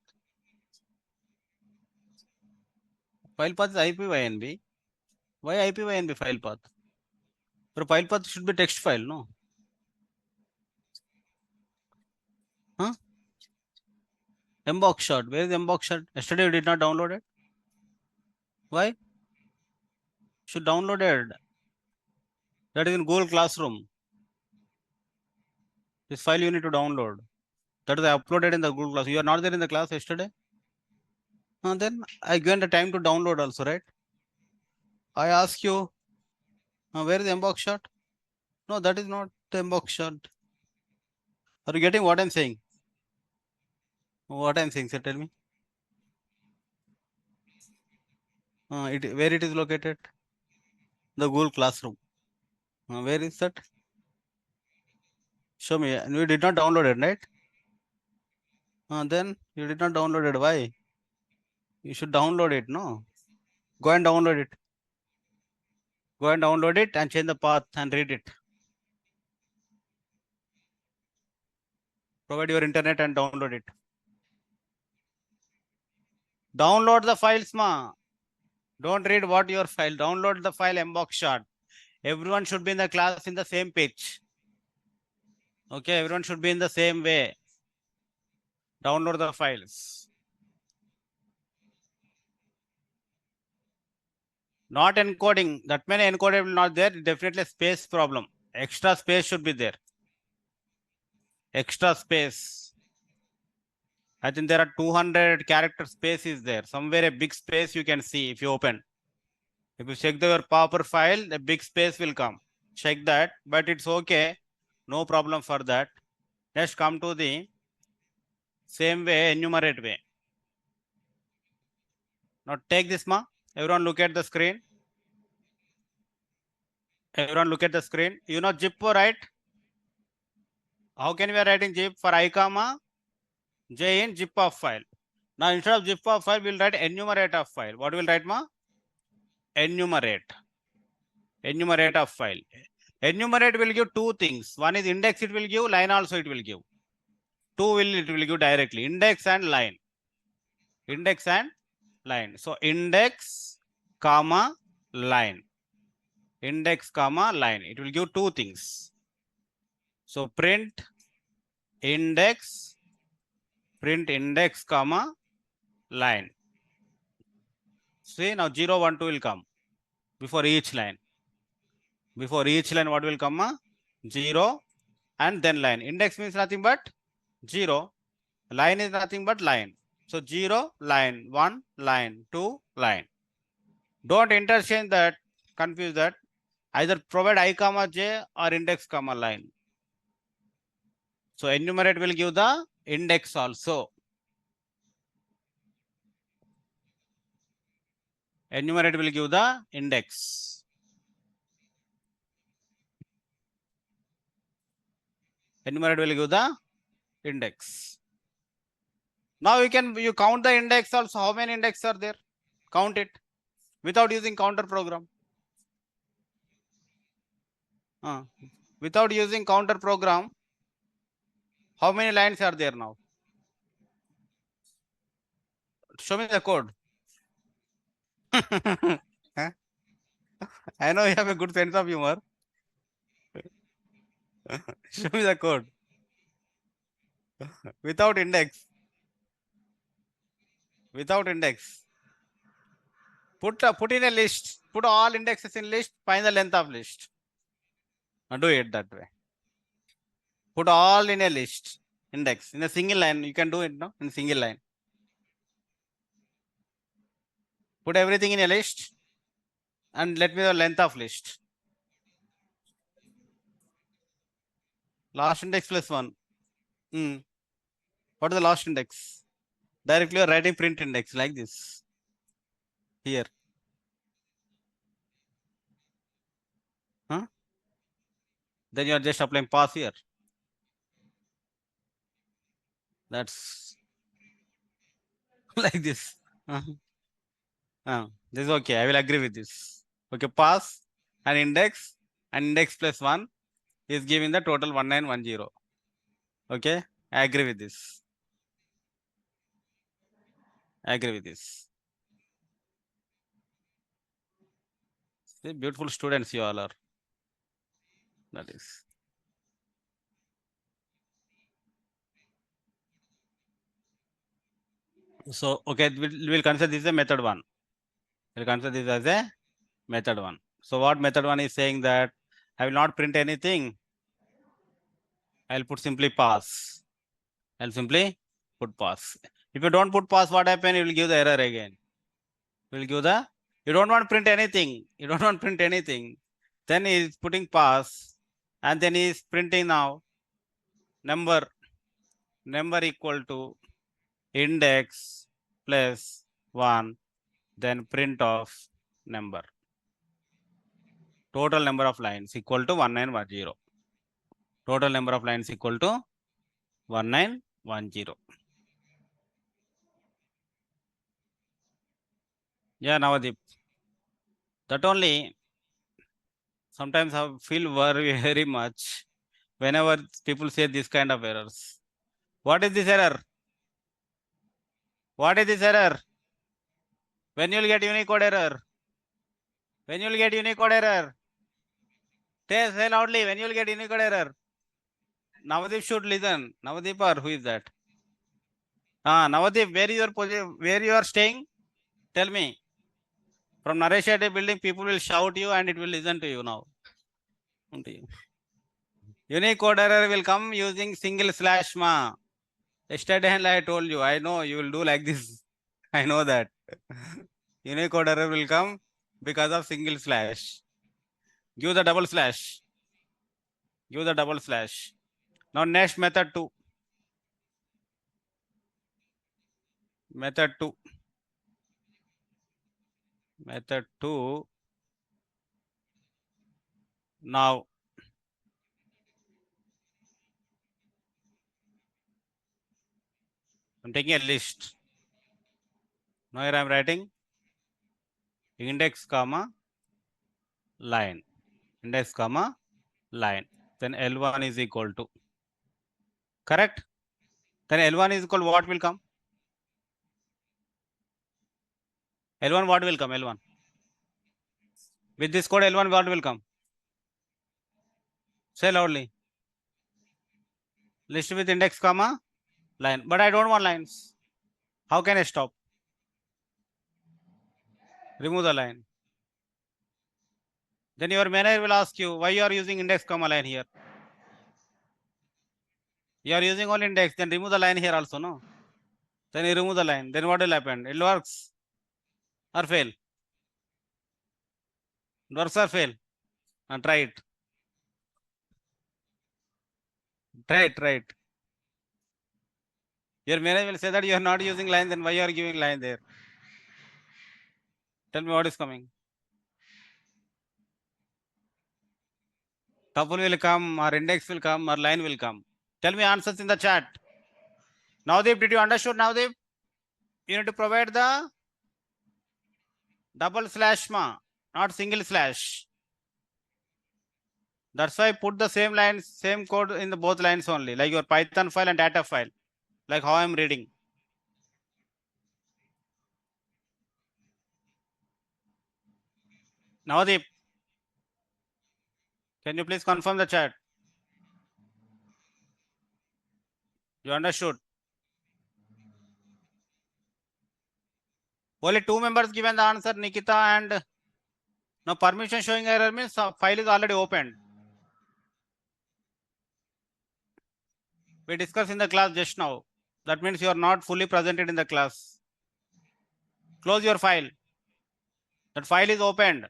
File path is IPYNB. Why IPYNB file path? But file path should be text file, no? Huh? Mbox shot. Where is Mbox shot? Yesterday you did not download it. Why? Should download it. That is in Google Classroom. This file you need to download. That is uploaded in the Google Class. You are not there in the class yesterday. Then I given the time to download also, right? I ask you, where is the Mbox shot? No, that is not the Mbox shot. Are you getting what I'm saying? What I'm saying, sir, tell me. Where it is located? The Google Classroom. Where is that? Show me. You did not download it, right? Then you did not download it. Why? You should download it, no? Go and download it. Go and download it and change the path and read it. Provide your internet and download it. Download the files, ma. Don't read what your file. Download the file mbox shot. Everyone should be in the class in the same page. Okay, everyone should be in the same way. Download the files. Not encoding. That many encoded will not there. Definitely space problem. Extra space should be there. Extra space. I think there are 200 character space is there. Somewhere a big space you can see if you open. If you check your proper file, the big space will come. Check that, but it's okay. No problem for that. Let's come to the same way, enumerate way. Now take this, ma. Everyone look at the screen. Everyone look at the screen. You know zip, right? How can we are writing zip for I comma j in zip of file? Now instead of zip of file, we'll write enumerate of file. What will write, ma? Enumerate. Enumerate of file. Enumerate will give two things. One is index, it will give, line also it will give. Two it will give directly. Index and line. Index and line. So index, comma, line. Index, comma, line. It will give two things. So print index, comma, line. See, now 0, 1, 2 will come before each line. Before each line, what will come? 0 and then line. Index means nothing but 0. Line is nothing but line. So 0, line, 1, line, 2, line. Don't interchange that, confuse that. Either provide I comma j or index comma line. So enumerate will give the index also. Enumerate will give the index. Enumerate will give the index. Now you count the index also. How many index are there? Count it without using counter program. Without using counter program, how many lines are there now? Show me the code. I know you have a good sense of humor. Show me the code. Without index. Without index. Put in a list. Put all indexes in list. Find the length of list. Now do it that way. Put all in a list. Index in a single line. You can do it, no? In single line. Put everything in a list and let me the length of list. Last index plus 1. What is the last index? Directly you are writing print index like this. Here. Then you are just applying pass here. That's like this. This is okay. I will agree with this. Okay, pass and index plus 1 is giving the total 1910. Okay, I agree with this. I agree with this. See, beautiful students you all are. That is. So, okay, we'll consider this as a method 1. We'll consider this as a method 1. So, what method 1 is saying that I will not print anything. I'll put simply pass. I'll simply put pass. If you don't put pass, what happens? You will give the error again. You will give the, you don't want to print anything. You don't want to print anything. Then he is putting pass and then he is printing now number equal to index plus 1, then print of number. Total number of lines equal to 1910. Total number of lines equal to 1910. Yeah, Navadip. That only sometimes I feel worry very much whenever people say this kind of errors. What is this error? What is this error? When you'll get Unicode error? When you'll get Unicode error? Say loudly, when you'll get Unicode error? Navadip should listen. Navadip or who is that? Navadip, where is your position? Where you are staying? Tell me. From Naresh Shetty building, people will shout you and it will listen to you now. Unicode error will come using single slash ma. Yesterday and I told you, I know you will do like this. I know that. Unicode error will come because of single slash. Give the double slash. Give the double slash. Now next method 2. Method 2. Method 2. Now I'm taking a list. Now here I'm writing index comma line. Index comma line. Then L1 is equal to. Correct? Then L1 is equal to what will come? L1 what will come? L1. With this code L1 what will come? Say loudly. List with index comma line. But I don't want lines. How can I stop? Remove the line. Then your manager will ask you why you are using index comma line here. You are using only index, then remove the line here also, no? Then you remove the line. Then what will happen? It works or fail? Works or fail? And try it. Try it. Your manager will say that you are not using line, then why you are giving line there? Tell me what is coming. Tuple will come, or index will come, or line will come. Tell me answers in the chat. Navdeep, did you understood, Navdeep? You need to provide the double slash ma, not single slash. That's why I put the same lines, same code in the both lines only, like your Python file and data file, like how I'm reading. Navdeep, can you please confirm the chat? You understood? Only 2 members given the answer, Nikita and now permission showing error means file is already opened. We discussed in the class just now. That means you are not fully presented in the class. Close your file. That file is opened.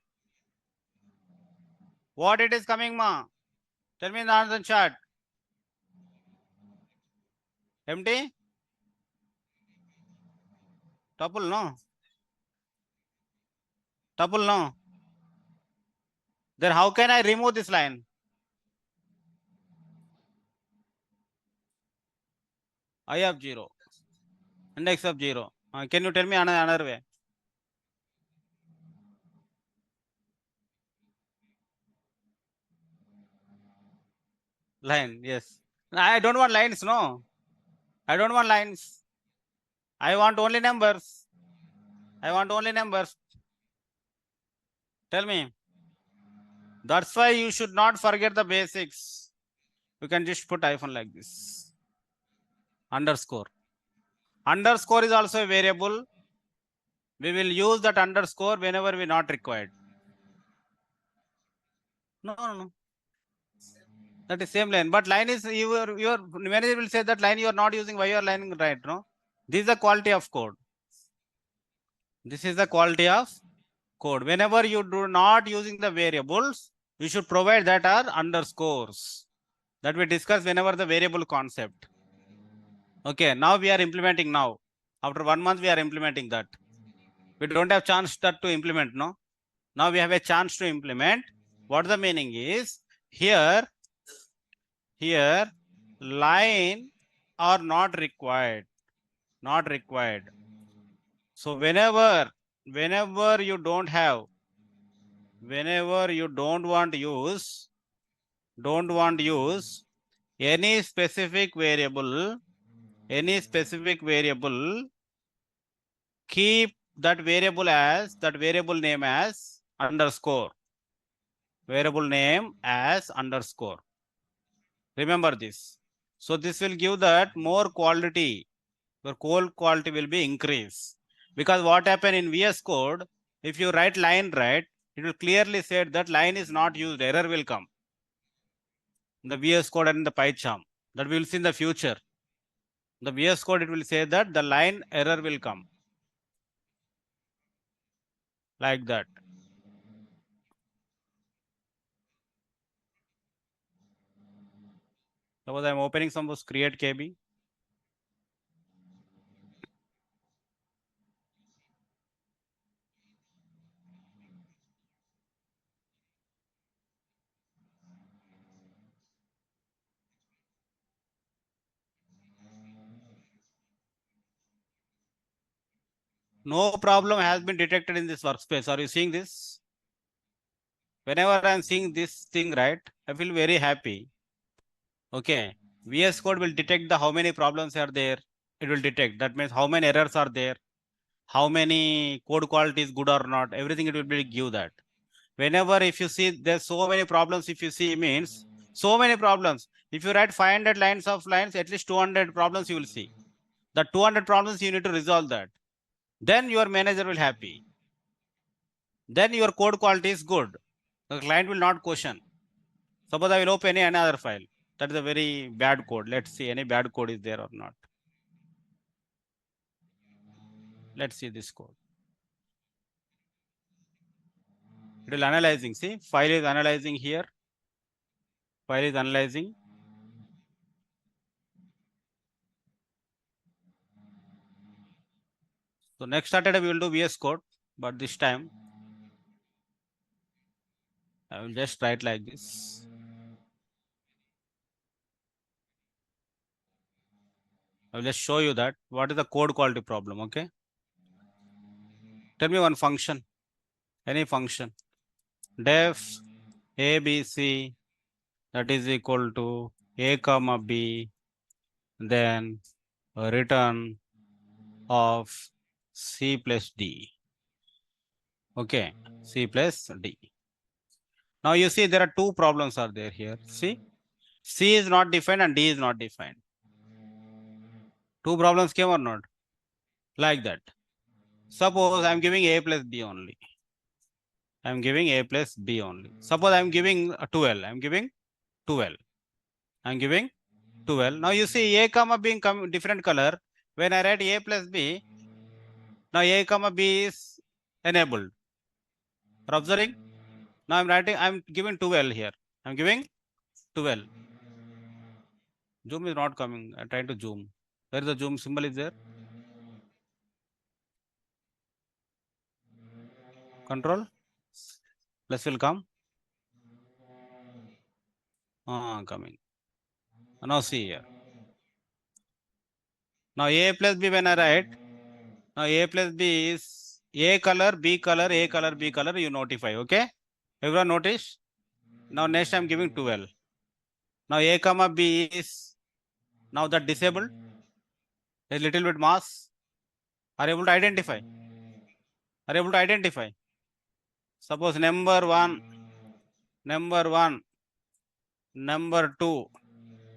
What it is coming, ma? Tell me in the answer chat. Empty? Tuple, no? Tuple, no? Then how can I remove this line? I have 0. Index of 0. Can you tell me another way? Line, yes. I don't want lines, no. I don't want lines. I want only numbers. I want only numbers. Tell me. That's why you should not forget the basics. You can just put hyphen like this. Underscore. Underscore is also a variable. We will use that underscore whenever we not required. No. That is same line. But line is your manager will say that line you are not using. Why you are lining right? No. This is the quality of code. This is the quality of code. Whenever you do not using the variables, you should provide that are underscores. That we discuss whenever the variable concept. Okay, now we are implementing now. After 1 month, we are implementing that. We don't have chance that to implement, no? Now we have a chance to implement. What the meaning is, here, line are not required. Not required. So whenever whenever you don't want use any specific variable, keep that variable name as underscore. Variable name as underscore. Remember this. So this will give that more quality. Your code quality will be increased. Because what happened in VS Code, if you write line right, it will clearly say that line is not used, error will come. In the VS Code and in the PyCharm. That we will see in the future. In the VS Code, it will say that the line error will come. Like that. Suppose I am opening some create KB. No problem has been detected in this workspace. Are you seeing this? Whenever I am seeing this thing, right, I feel very happy. Okay. VS Code will detect the how many problems are there. It will detect. That means how many errors are there, how many code quality is good or not. Everything it will be give that. Whenever if you see there's so many problems, if you see means so many problems. If you write 500 lines, at least 200 problems you will see. The 200 problems you need to resolve that. Then your manager will happy. Then your code quality is good. The client will not question. Suppose I will open another file. That is a very bad code. Let's see any bad code is there or not. Let's see this code. It will analyzing. See, file is analyzing here. File is analyzing. So next Saturday we will do VS Code, but this time I will just write like this. I will just show you that what is the code quality problem. Okay. Tell me one function, any function. Def ABC that is equal to A comma B, then a return of C plus D. Okay, C plus D. Now you see there are two problems are there here. See, C is not defined and D is not defined. Two problems came or not? Like that. Suppose I am giving A plus B only. I am giving A plus B only. Suppose I am giving 12. I am giving 12. I am giving 12. Now you see A comma B in different color. When I write A plus B, now A comma B is enabled. Are observing? Now I'm giving 12 here. I'm giving 12. Zoom is not coming. I'm trying to zoom. Where is the zoom symbol is there? Control. Plus will come. Coming. Now see here. Now A plus B when I write, now A plus B is A color, B color, A color, B color, you notify, okay? Everyone notice? Now next I'm giving 12. Now A comma B is now that disabled. A little bit mass. Are able to identify? Are able to identify? Suppose number 1, number 2,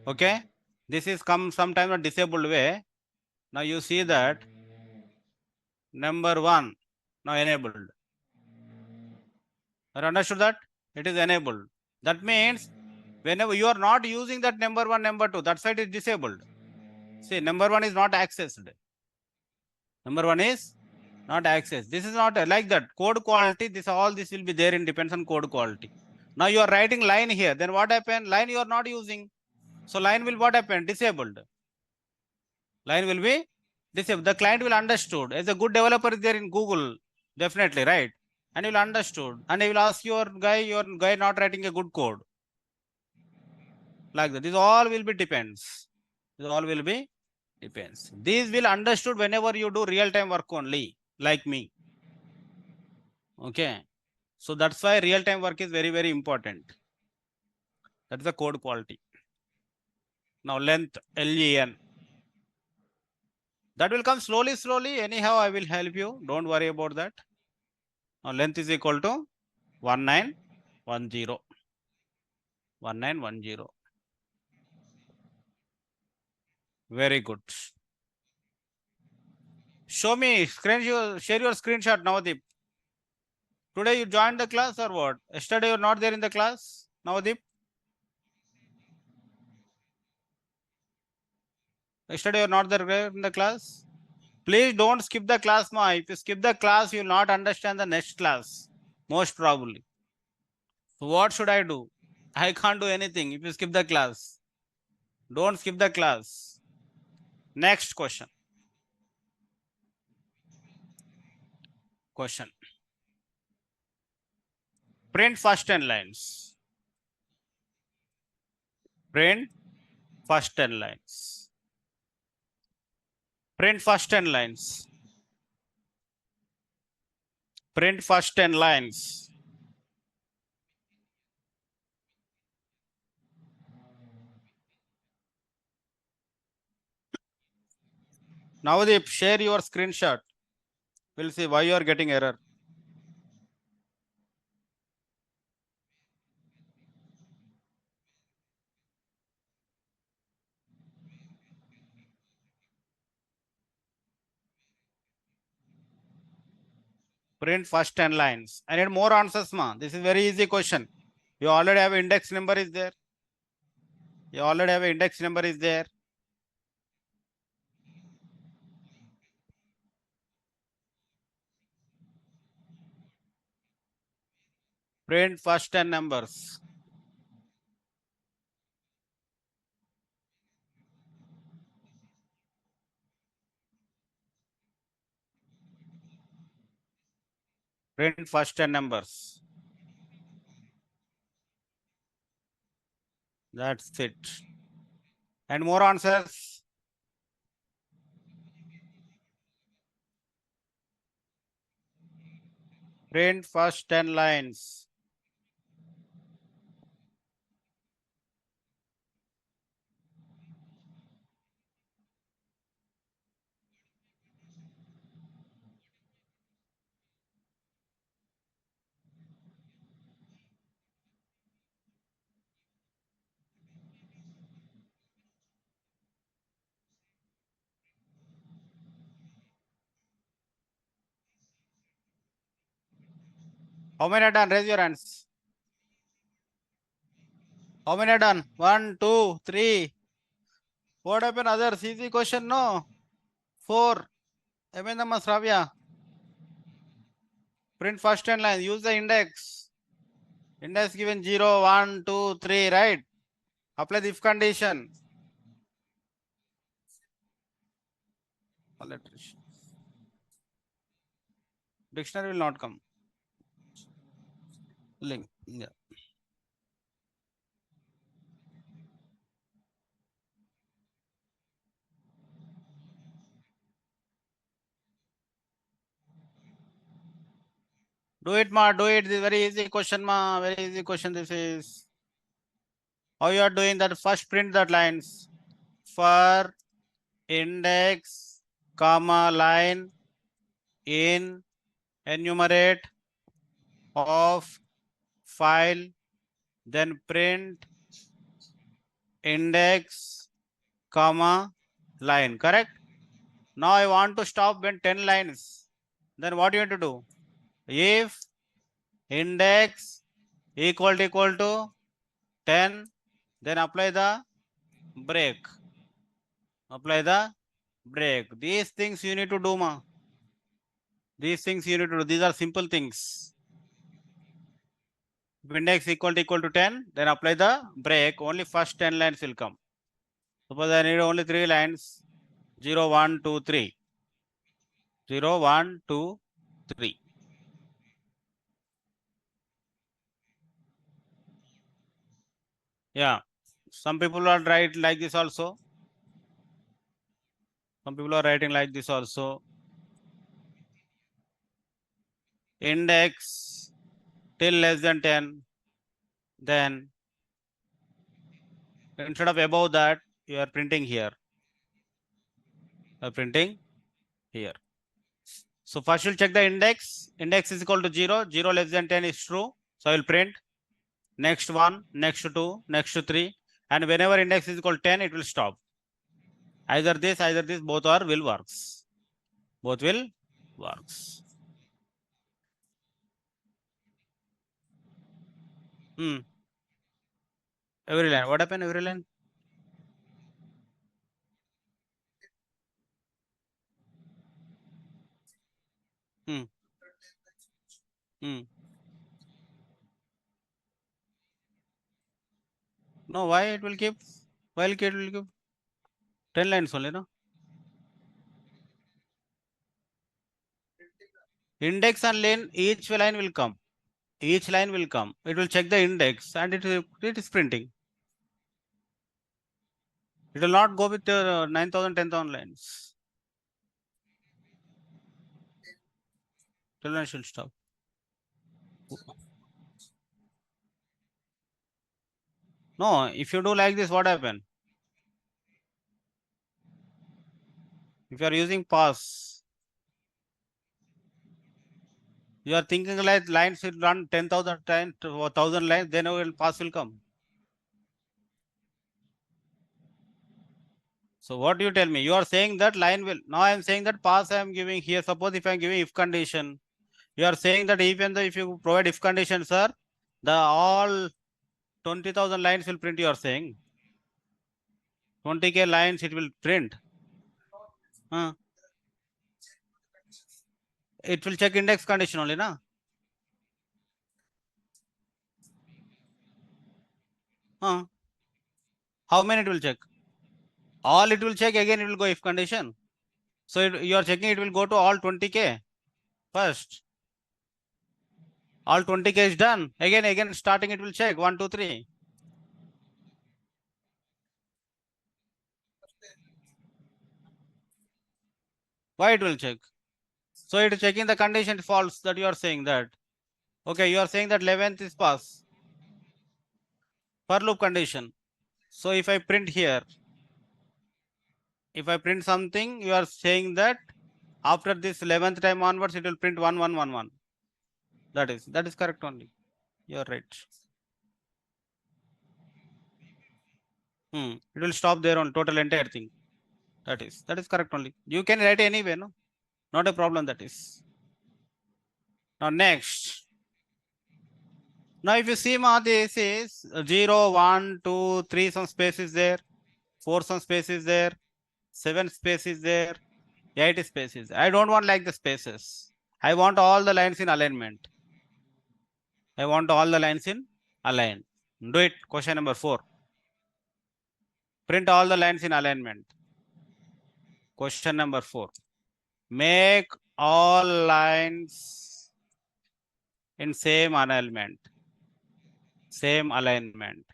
okay? This is come sometime a disabled way. Now you see that number 1 now enabled. Are understood that? It is enabled. That means whenever you are not using that number 1, number 2, that side is disabled. See, number 1 is not accessed. Number 1 is not accessed. This is not like that. Code quality, all this will be there in depends on code quality. Now you are writing line here. Then what happened? Line you are not using. So line will what happen? Disabled. Line will be disabled. The client will understood. As a good developer is there in Google, definitely, right? And you will understood. And he will ask your guy not writing a good code. Like that. This all will be depends. This all will be depends. These will understood whenever you do real-time work only, like me. Okay. So that's why real-time work is very, very important. That is the code quality. Now length, LEN. That will come slowly, slowly. Anyhow, I will help you. Don't worry about that. Now length is equal to 1910. 1910. Very good. Show me, share your screenshot, Navdeep. Today you joined the class or what? Yesterday you're not there in the class, Navdeep? Yesterday you're not there in the class? Please don't skip the class, ma. If you skip the class, you will not understand the next class. Most probably. So what should I do? I can't do anything if you skip the class. Don't skip the class. Next question. Print first 10 lines. Print first 10 lines. Print first 10 lines. Print first 10 lines. Navdeep, share your screenshot. We'll see why you are getting error. Print first 10 lines. I need more answers, ma. This is very easy question. You already have index number is there. You already have index number is there. Print first 10 numbers. Print first 10 numbers. That's it. And more answers. Print first 10 lines. How many are done? Raise your hands. How many are done? 1, 2, 3. What happened? Others? Easy question, no? 4. Emendama Sravya. Print first 10 lines. Use the index. Index given 0, 1, 2, 3, right? Apply the if condition. Dictionary will not come. Link. Yeah. Do it, ma. Do it. This is very easy question, ma. Very easy question. This is. How you are doing that? First print that lines. For index, comma, line in enumerate of file, then print index, comma, line. Correct? Now I want to stop when 10 lines. Then what you have to do? If index equal to 10, then apply the break. Apply the break. These things you need to do, ma. These things you need to do. These are simple things. If index equal to 10, then apply the break. Only first 10 lines will come. Suppose I need only 3 lines. 0, 1, 2, 3. 0, 1, 2, 3. Yeah. Some people are writing like this also. Some people are writing like this also. index till less than 10, then instead of above that, you are printing here. You are printing here. So first you'll check the index. Index is equal to 0. 0 less than 10 is true. So I will print next 1, next 2, next 3. And whenever index is equal to 10, it will stop. Either this, both are will works. Both will works. Every line. What happened every line? Hmm. Hmm. No, why it will keep? Why it will keep 10 lines only, no? Index and line, each line will come. Each line will come. It will check the index and it is printing. It will not go with 9,000, 10,000 lines. Till line should stop. No, if you do like this, what happen? If you are using pass, you are thinking like lines will run 10,000 times to 1,000 lines, then pass will come. So what do you tell me? You are saying that line will, now I am saying that pass I am giving here. Suppose if I am giving if condition, you are saying that even though if you provide if condition, sir, the all 20,000 lines will print, you are saying. 20K lines it will print. It will check index condition only, na? How many it will check? All it will check, again it will go if condition. So you are checking, it will go to all 20K first. All 20K is done. Again starting it will check 1, 2, 3. Why it will check? So it is checking the condition false that you are saying that. Okay, you are saying that 11th is pass. For loop condition. So if I print here, if I print something, you are saying that after this 11th time onwards, it will print 1, 1, 1, 1. That is correct only. You are right. It will stop there on total entire thing. That is correct only. You can write anyway, no? Not a problem, that is. Now next. Now if you see ma, this is 0, 1, 2, 3, some space is there. 4, some space is there. 7 space is there. 8 spaces. I don't want like the spaces. I want all the lines in alignment. I want all the lines in align. Do it. Question number 4. Print all the lines in alignment. Question number 4. Make all lines in same alignment. Same alignment.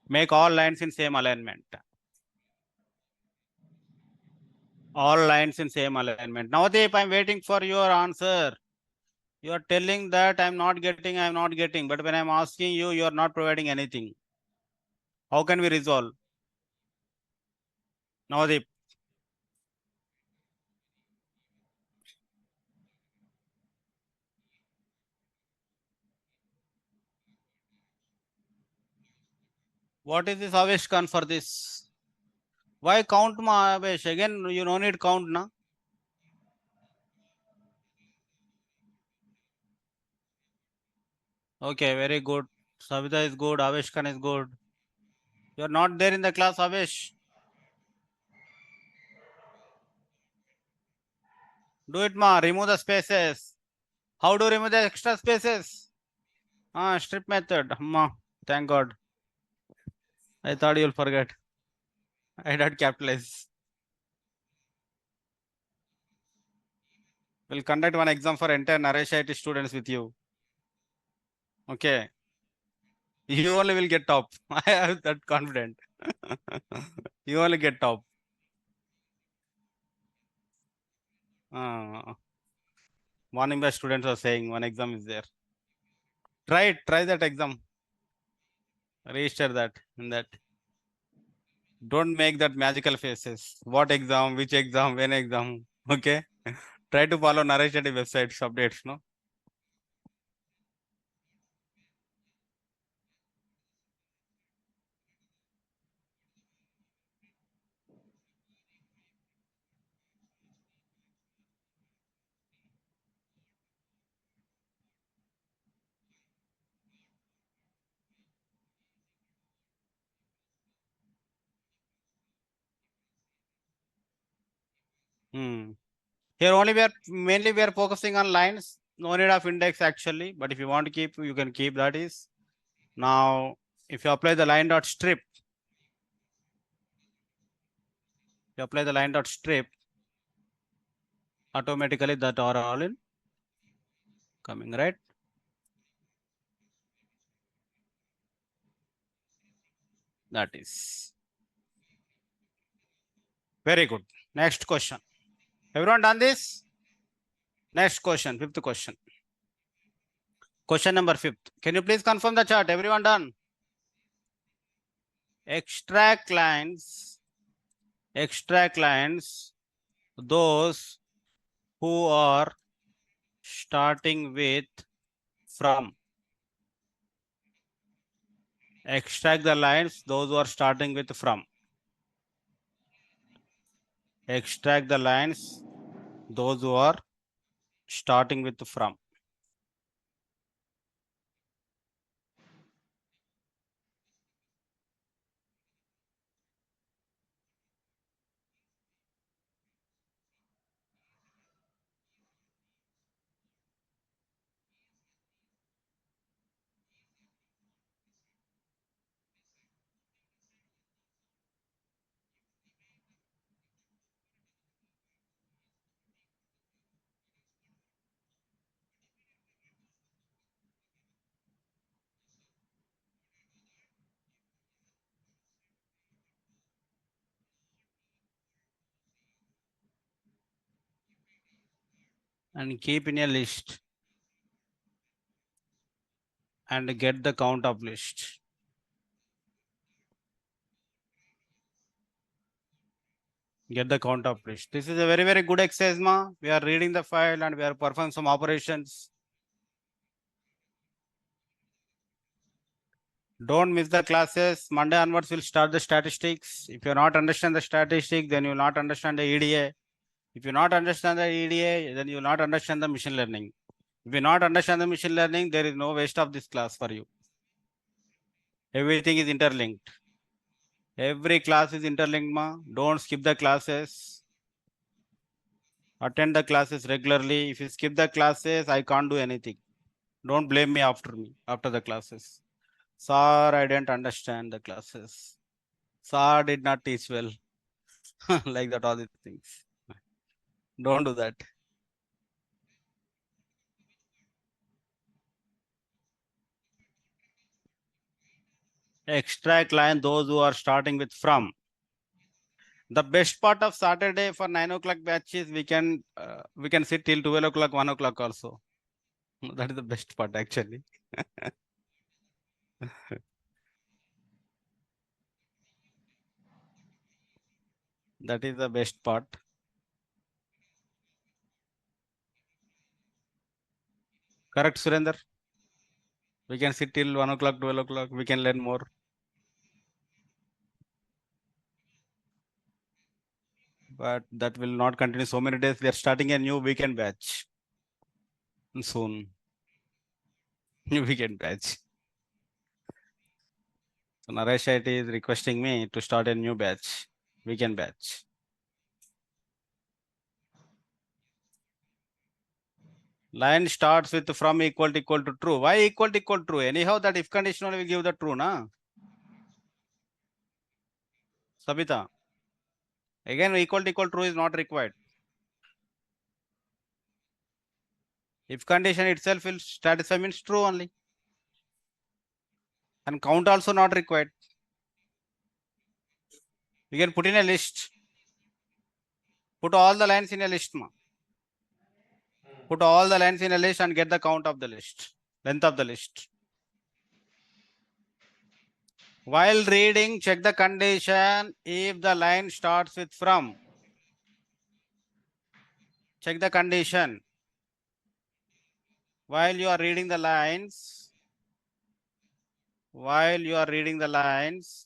Make all lines in same alignment. All lines in same alignment. Now, if I'm waiting for your answer, you are telling that I'm not getting. But when I'm asking you, you are not providing anything. How can we resolve? Navdeep. What is this Avesh Khan for this? Why count ma Avesh? Again, you don't need count, na? Okay, very good. Savita is good. Avesh Khan is good. You are not there in the class, Avesh. Do it, ma. Remove the spaces. How to remove the extra spaces? Strip method. Ma. Thank God. I thought you'll forget. I did capitalize. We'll conduct one exam for entire Naresh IT students with you. Okay. You only will get top. I have that confident. You only get top. Morning batch students are saying one exam is there. Try that exam. Register that in that. Don't make that magical faces. What exam, which exam, when exam. Okay. Try to follow Naresh Reddy websites updates, no? Hmm. Here only we are mainly we are focusing on lines. No need of index actually, but if you want to keep, you can keep that is. Now, if you apply the line dot strip, you apply the line dot strip, automatically that are all in coming, right? That is very good. Next question. Everyone done this? Next question, fifth question. Question number fifth. Can you please confirm the chart? Everyone done? Extract lines, those who are starting with from. Extract the lines, those who are starting with from. Extract the lines, those who are starting with from. And keep in a list and get the count of list. Get the count of list. This is a very, very good exercise, ma. We are reading the file and we are performing some operations. Don't miss the classes. Monday onwards, we'll start the statistics. If you not understand the statistics, then you will not understand the EDA. If you not understand the EDA, then you will not understand the machine learning. If you not understand the machine learning, there is no waste of this class for you. Everything is interlinked. Every class is interlinked, ma. Don't skip the classes. Attend the classes regularly. If you skip the classes, I can't do anything. Don't blame me after the classes. Sir, I didn't understand the classes. Sir did not teach well. Like that, all these things. Don't do that. Extract line those who are starting with from. The best part of Saturday for 9 o'clock batch is we can sit till 12 o'clock, 1 o'clock also. That is the best part actually. That is the best part. Correct, Surender? We can sit till 1 o'clock, 12 o'clock. We can learn more. But that will not continue so many days. We are starting a new weekend batch soon. New weekend batch. So Naresh IT is requesting me to start a new batch, weekend batch. Line starts with from equal to true. Why equal to true? Anyhow, that if condition only will give the true, na? Sabita. Again, equal to true is not required. If condition itself will satisfy means true only. And count also not required. You can put in a list. Put all the lines in a list, ma. Put all the lines in a list and get the count of the list, length of the list. While reading, check the condition if the line starts with from. Check the condition. While you are reading the lines,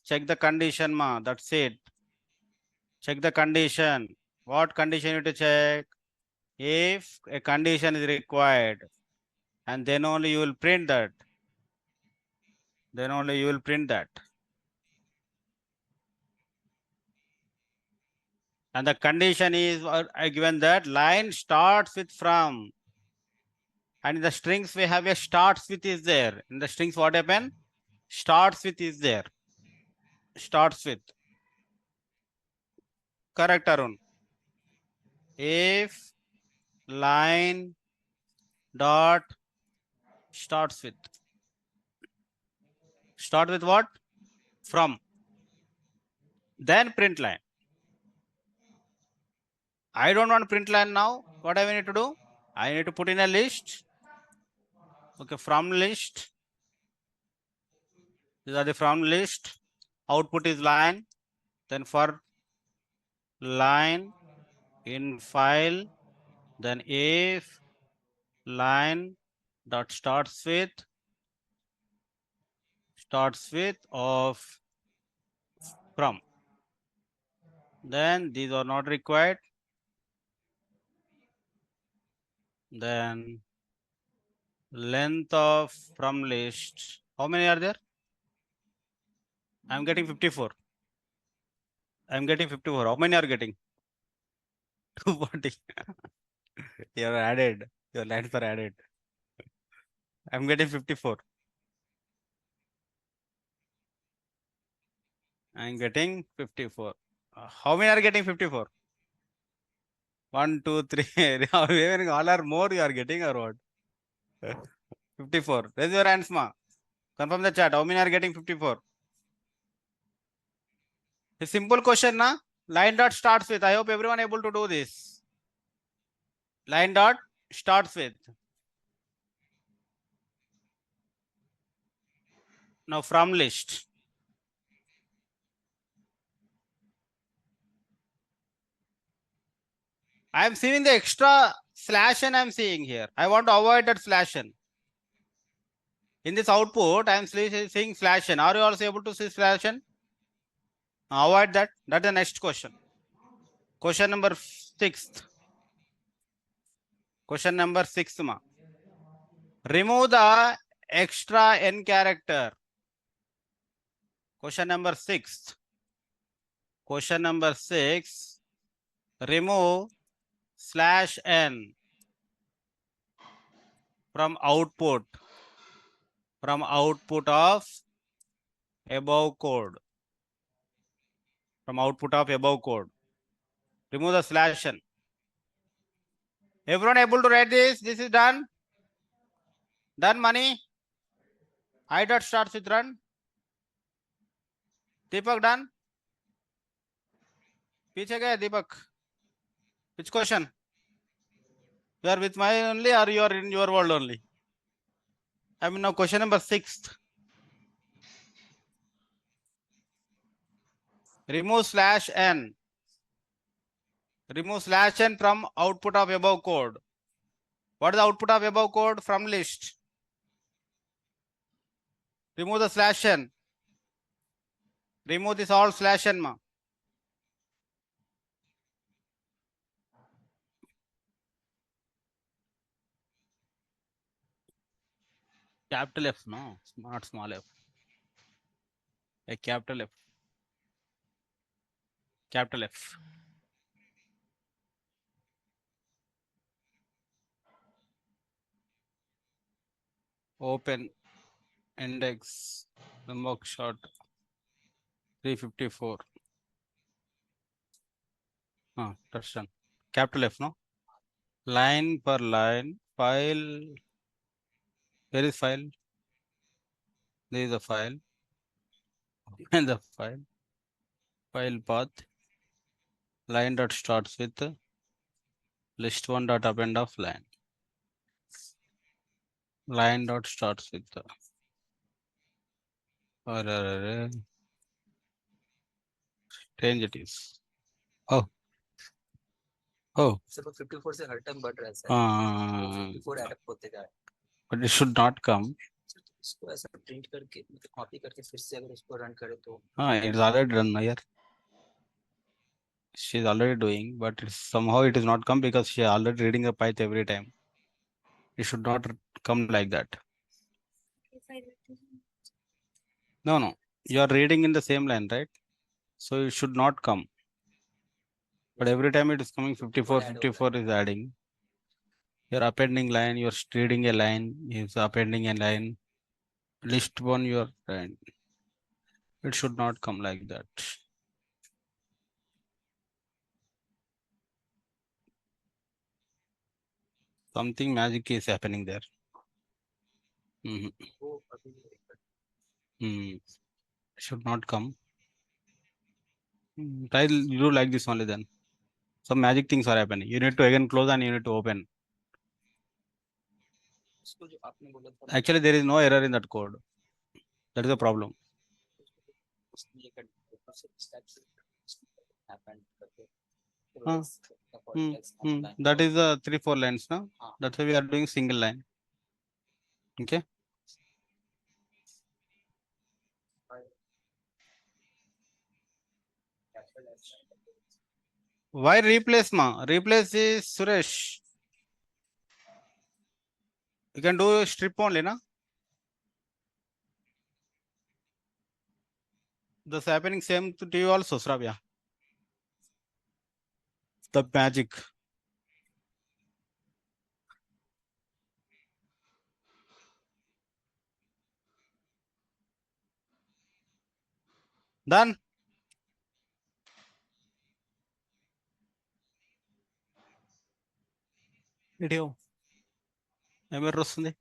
check the condition, ma. That's it. Check the condition. What condition you need to check? If a condition is required, and then only you will print that. Then only you will print that. And the condition is given that line starts with from. And in the strings we have a starts with is there. In the strings what happen? Starts with is there. Starts with. Correct, Arun. If line dot starts with. Start with what? From. Then print line. I don't want print line now. What do I need to do? I need to put in a list. Okay, from list. These are the from list. Output is line. Then for line in file, then if line dot starts with of from, then these are not required. Then length of from list, how many are there? I'm getting 54. I'm getting 54. How many are getting? 240. You are added. Your lines are added. I'm getting 54. I'm getting 54. How many are getting 54? 1, 2, 3. Even all are more you are getting or what? 54. Raise your hands, ma. Confirm the chat. How many are getting 54? A simple question, na? Line dot starts with. I hope everyone able to do this. Line dot starts with. Now from list. I am seeing the extra slash n I am seeing here. I want to avoid that slash n. In this output, I am seeing slash n. Are you also able to see slash n? Avoid that. That's the next question. Question number 6. Question number 6, ma. Remove the extra n character. Question number 6. Question number 6. Remove slash n from output of above code. From output of above code. Remove the slash n. Everyone able to write this? This is done. Done, money. I dot starts with run. Deepak done. पीछे गए Deepak. Which question? You are with my only or you are in your world only? I mean now question number 6. Remove slash n. Remove slash n from output of above code. What is the output of above code? From list. Remove the slash n. Remove this all slash n, ma. Capital F, no, not small f. A capital F. Capital F. Open index number short 354. That's done. Capital F, no? Line per line. File. Where is file? There is a file. And the file. File path. Line dot starts with list one dot append of line. line dot starts with the change it is. Oh. Oh. सिर्फ 54 से हर time बढ़ रहा है sir, 54 add up होते जा रहा है। But it should not come. इसको ऐसा प्रिंट करके मतलब कॉपी करके फिर से अगर उसको रन करे तो It's already done here. She's already doing, but somehow it is not come because she already reading a Python every time. It should not come like that. No. You are reading in the same line, right? So it should not come. But every time it is coming 54 is adding. Your appending line, you're reading a line, is appending a line. List one your line. It should not come like that. Something magic is happening there. वो अभी Should not come. Try do like this only then. Some magic things are happening. You need to again close and you need to open. इसको जो आपने बोला था Actually, there is no error in that code. That is the problem. उसने ये कर दिया से स्टेप्स हैपन करके That is the 3-4 lines now. हाँ. That's why we are doing single line. Okay. Why replace ma? Replace is Suresh. You can do strip only, na? That's happening same to you also, Sravya. The magic. Done. Video. Ever వస్తుంది.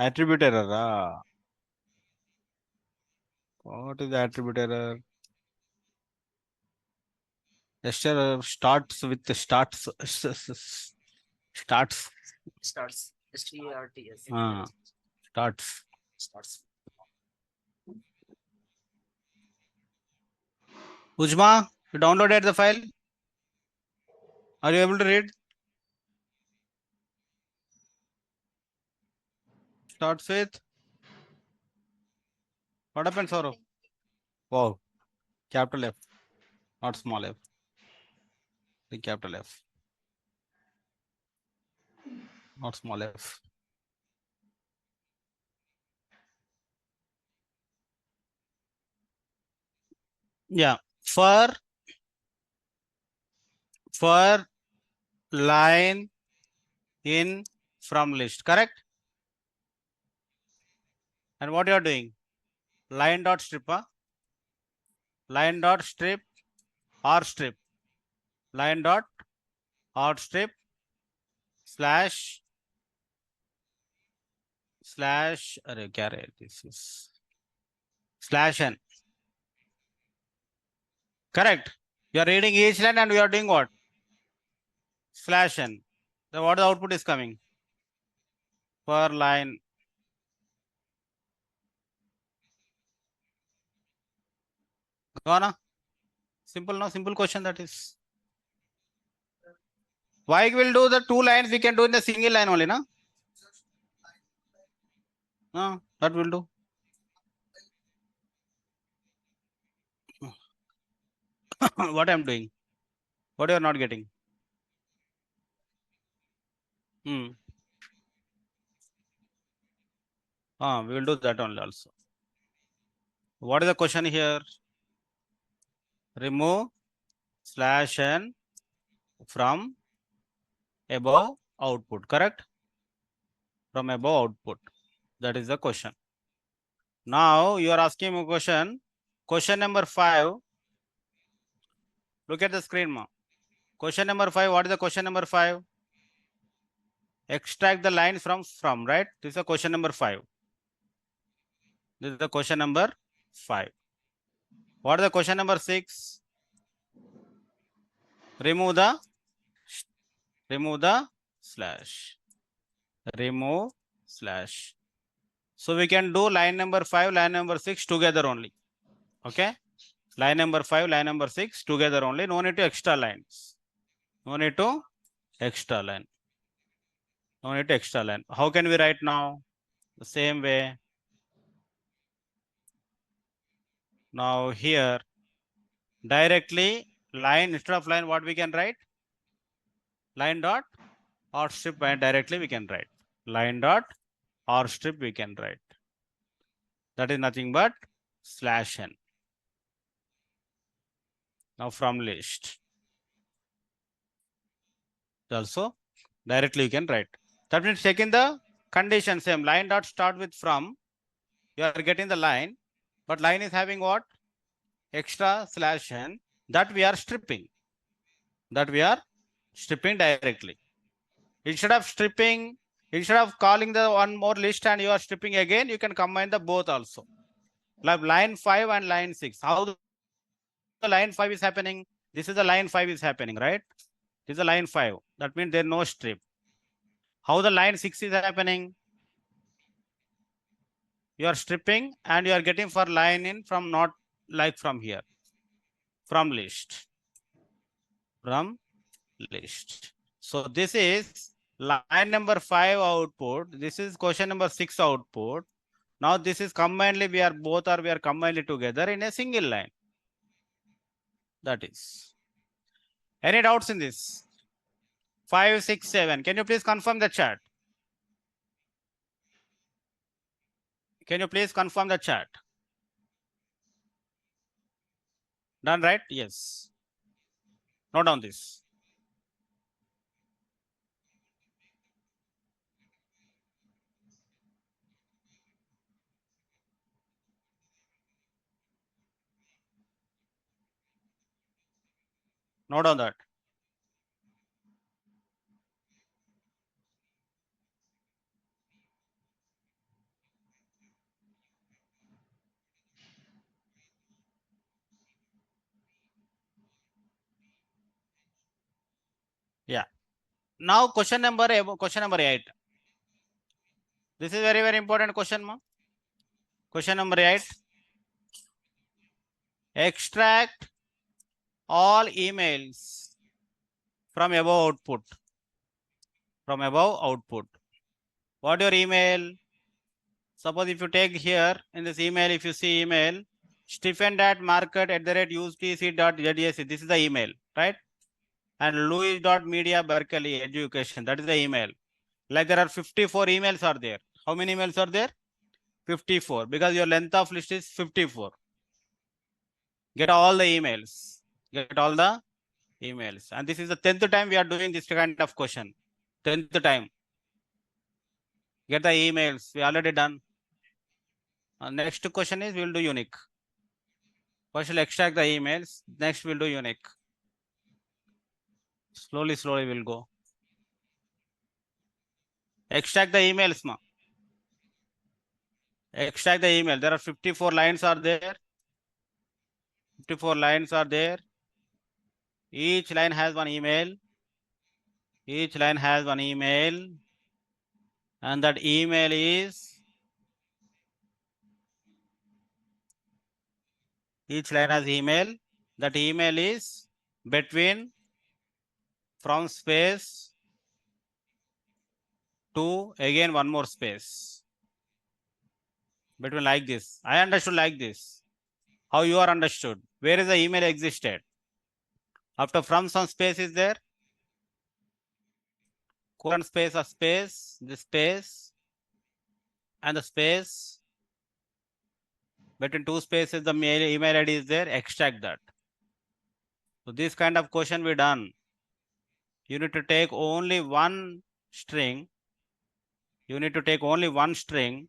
Attribute error. What is the attribute error? Error starts with the starts. Starts. starts STARTS Starts. starts Ujma, you downloaded the file? Are you able to read? Starts with. What happens, Saurav? Wow. Capital F, not small f. The capital F, not small f. Yeah. For line in from list, correct? And what you are doing? Line dot strip, huh? Line dot strip or strip. Line dot or strip slash array carry. This is slash n. Correct. You are reading each line and we are doing what? Slash n. Then what the output is coming? Per line. Gona? Simple, no? Simple question that is. Why will do the 2 lines? We can do in the single line only, na? No, that will do. What I am doing? What you are not getting? We will do that only also. What is the question here? Remove slash n from above output, correct? From above output. That is the question. Now you are asking a question. Question number 5. Look at the screen, ma. Question number 5. What is the question number 5? Extract the lines from, right? This is a question number 5. This is the question number 5. What is the question number 6? Remove the Remove the slash. Remove slash. So we can do line number 5, line number 6 together only. Okay. Line number 5, line number 6 together only. No need to extra lines. No need to extra line. No need to extra line. How can we write now? The same way. Now here, directly line instead of line, what we can write? Line dot or strip and directly we can write. Line dot or strip we can write. That is nothing but slash n. Now from list. Also directly you can write. That means taking the condition same line dot start with from. You are getting the line, but line is having what? Extra slash n that we are stripping. That we are stripping directly. Instead of stripping, instead of calling the one more list and you are stripping again, you can combine the both also. Like line 5 and line 6. How the line 5 is happening? This is the line 5 is happening, right? This is the line 5. That means there is no strip. How the line 6 is happening? You are stripping and you are getting for line in from not like from here. From list. From list. So this is line number 5 output. This is question number 6 output. Now this is combinedly we are combinedly together in a single line. That is. Any doubts in this? 5, 6, 7. Can you please confirm the chat? Can you please confirm the chat? Done, right? Yes. Note down this. Note down that. Yeah. Now question number 8. This is very, very important question, ma. Question number 8. Extract all emails from above output. From above output. What your email? Suppose if you take here in this email, if you see email, stephen.market@utc.zsc. This is the email, right? And louis.media Berkeley education. That is the email. Like there are 54 emails are there. How many emails are there? 54. Because your length of list is 54. Get all the emails. Get all the emails. And this is the 10th time we are doing this kind of question. 10th time. Get the emails. We already done. Next question is we will do unique. First we'll extract the emails. Next we'll do unique. Slowly we'll go. Extract the emails, ma. Extract the email. There are 54 lines are there. 54 lines are there. Each line has one email. Each line has one email. And that email is, each line has email. That email is between from space to again one more space. Between like this. I understood like this. How you are understood? Where is the email existed? After from some space is there? Colon space or space, this space, and the space. Between two spaces, the email ID is there. Extract that. So this kind of question we done. You need to take only one string. You need to take only one string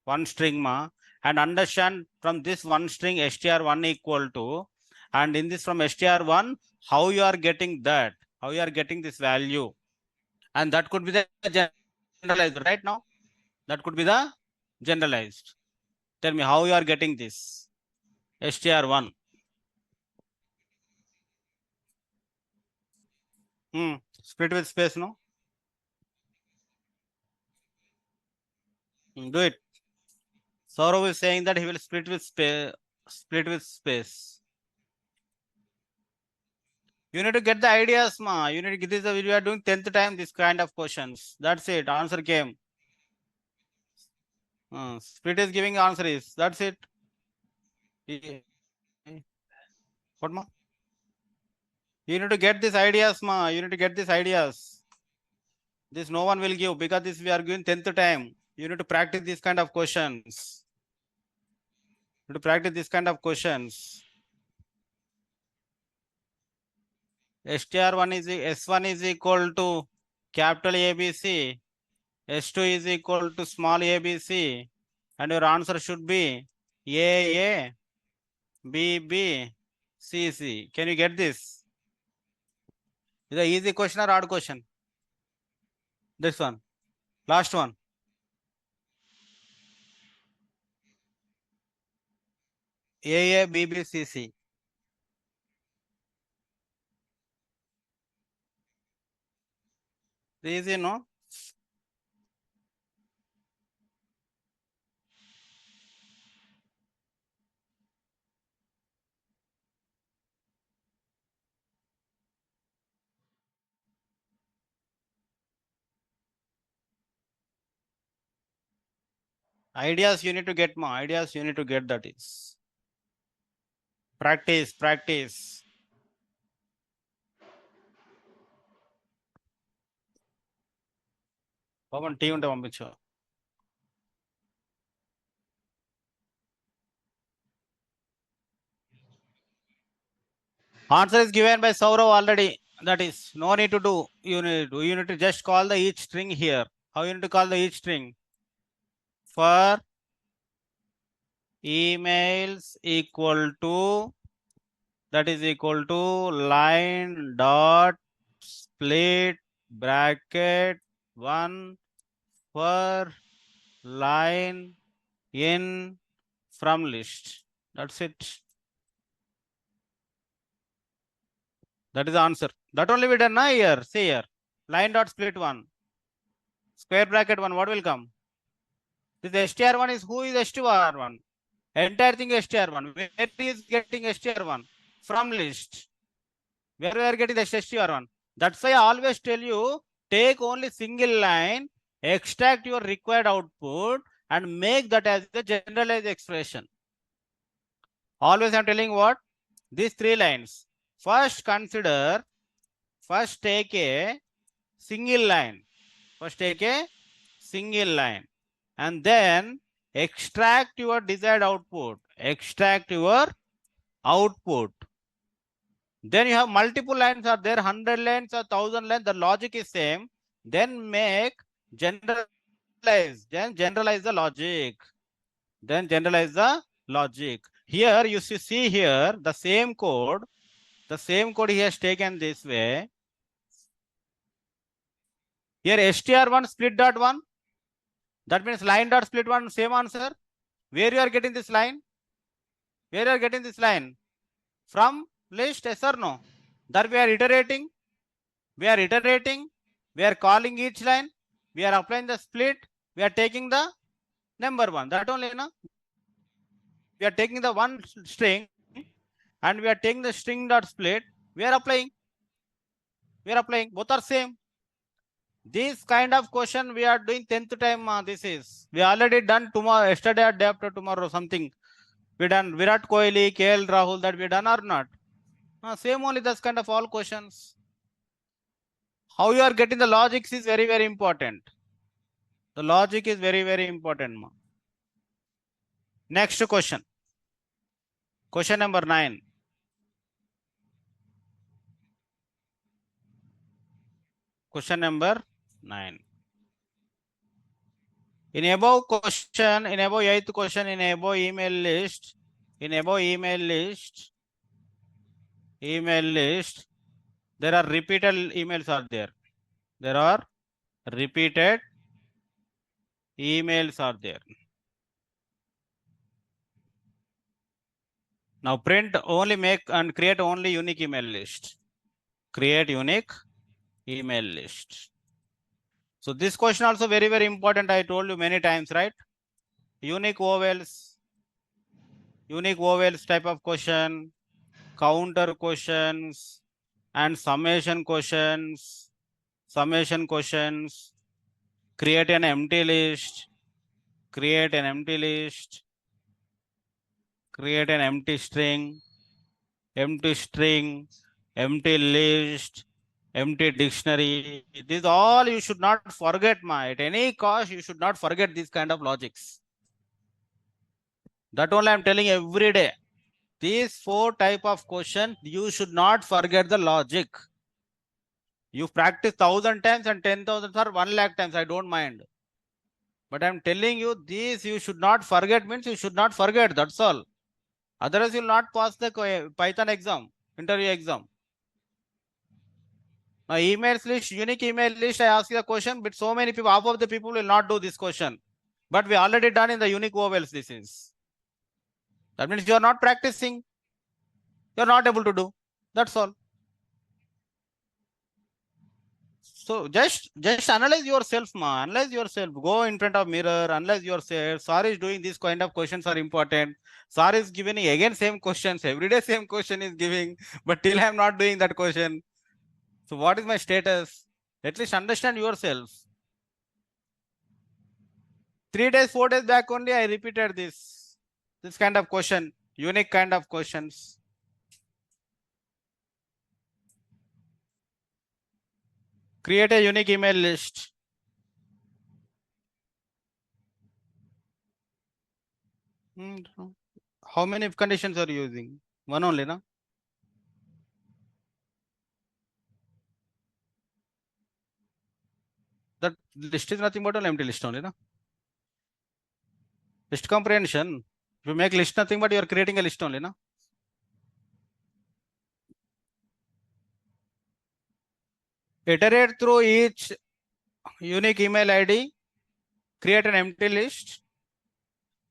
ma, and understand from this one string str1 equal to, and in this from str1, how you are getting that, how you are getting this value. And that could be the generalized, right now? That could be the generalized. Tell me how you are getting this str1. Split with space, no? Do it. Saurav is saying that he will split with space. Split with space. You need to get the ideas, ma. You need to get this. We are doing 10th time this kind of questions. That's it. Answer came. Split is giving answer is. That's it. What, ma? You need to get these ideas, ma. You need to get these ideas. This no one will give because this we are giving 10th time. You need to practice these kind of questions. You need to practice this kind of questions. STR1 is S1 is equal to capital ABC. S2 is equal to small ABC. And your answer should be AA, BB, CC. Can you get this? Is it easy question or hard question? This one. Last one. AA, BB, CC. Easy, no? Ideas you need to get more. Ideas you need to get, that is. Practice, practice. Pavan tea unte pampichu. Answer is given by Saurav already. That is, no need to do. You need to just call the each string here. How you need to call the each string? For emails equal to, that is equal to line dot split bracket 1 for line in from list. That's it. That is the answer. That only we done now here. See here. Line dot split 1. Square bracket 1. What will come? This str1 is who is str1? Entire thing str1. Where is getting str1? From list. Where we are getting the str1? That's why I always tell you, take only single line, extract your required output and make that as the generalized expression. Always I'm telling what? These 3 lines. First take a single line. First take a single line. And then extract your desired output. Extract your output. Then you have multiple lines are there, 100 lines or 1000 lines. The logic is same. Then make generalize. Then generalize the logic. Then generalize the logic. Here you see here the same code. The same code he has taken this way. Here str1 split dot 1. That means line dot split 1, same answer. Where you are getting this line? Where you are getting this line? From list, yes or no? That we are iterating. We are iterating. We are calling each line. We are applying the split. We are taking the number 1. That only, no? We are taking the one string and we are taking the string dot split. We are applying. We are applying. Both are same. This kind of question we are doing 10th time. This is. We already done tomorrow, yesterday or day after tomorrow, something. We done Virat Kohli, KL Rahul, that we done or not? Same only this kind of all questions. How you are getting the logics is very, very important. The logic is very, very important. Next question. Question number 9. Question number 9. In above question, in above 8th question, in above email list, there are repeated emails are there. There are repeated emails are there. Now print only, make and create only unique email list. Create unique email list. So this question also very, very important. I told you many times, right? Unique vowels type of question, counter questions, and summation questions, create an empty list, create an empty list, create an empty string, empty list, empty dictionary. This all you should not forget, at any cost, you should not forget these kind of logics. That only I'm telling every day. These 4 type of questions, you should not forget the logic. You practice 1,000 times and 10,000 or 1 lakh times, I don't mind. But I'm telling you, this you should not forget, means you should not forget, that's all. Otherwise, you will not pass the Python exam, interview exam. Now, emails list, unique email list, I ask you a question, but so many people, half of the people will not do this question. But we already done in the unique vowels, this is. That means you are not practicing. You are not able to do. That's all. So just analyze yourself, man. Analyze yourself. Go in front of mirror, analyze yourself. Sir is doing this kind of questions are important. Sir is giving again same questions. Every day same question is giving, but till I am not doing that question. So what is my status? At least understand yourself. 3 days, 4 days back only I repeated this kind of question, unique kind of questions. Create a unique email list. How many if conditions are you using? One only, no? That list is nothing but an empty list only, no? List comprehension. If you make list nothing but you are creating a list only, no? Iterate through each unique email ID. Create an empty list.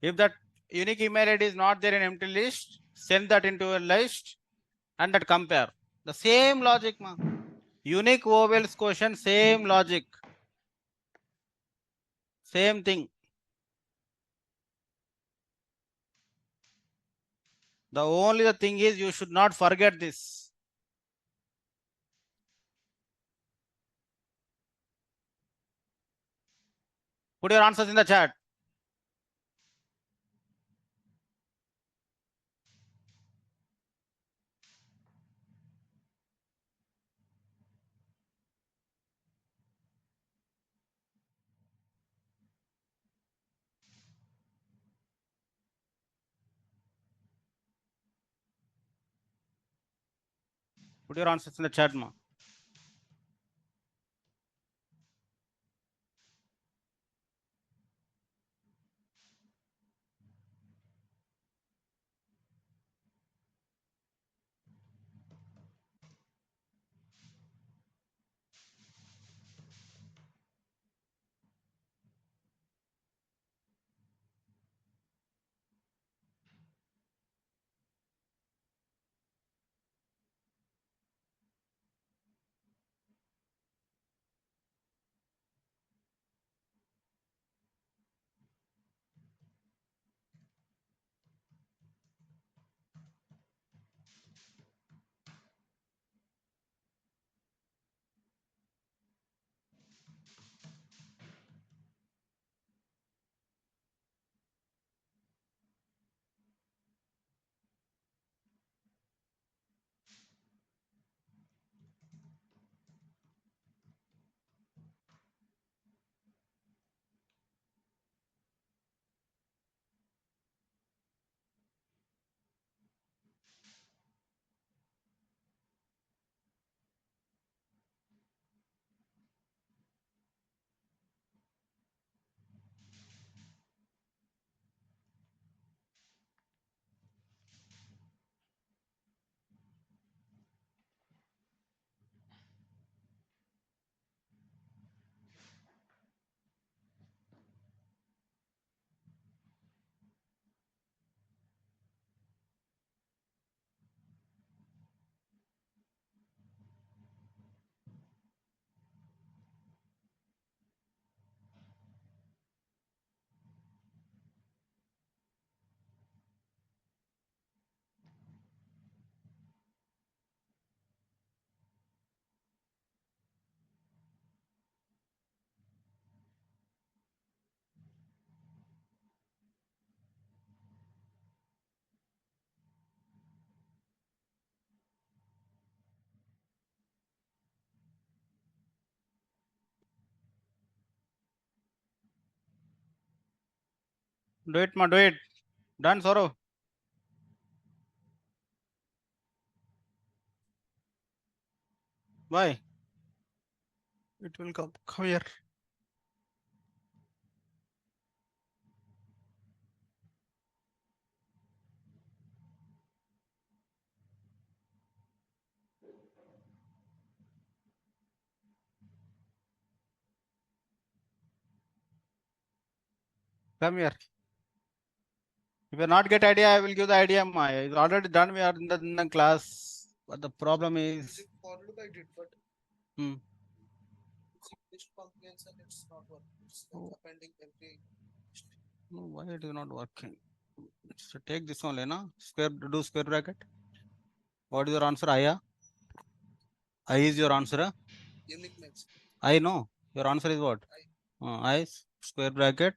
If that unique email ID is not there in empty list, send that into a list and that compare. The same logic, ma. Unique vowels question, same logic. Same thing. The only thing is you should not forget this. Put your answers in the chat. Put your answers in the chat, ma. Do it, ma. Do it. Done, Saurav. Why? It will come. Come here. Come here. If you not get idea, I will give the idea. Ma. It's already done. We are in the class. But the problem is. Already I did, but Hmm. this comprehension it's not working. It's like Oh. appending every. No, why it is not working? So take this only, no? Do square bracket. What is your answer? I? I is your answer? Huh? Unique names. I know. Your answer is what? I square bracket.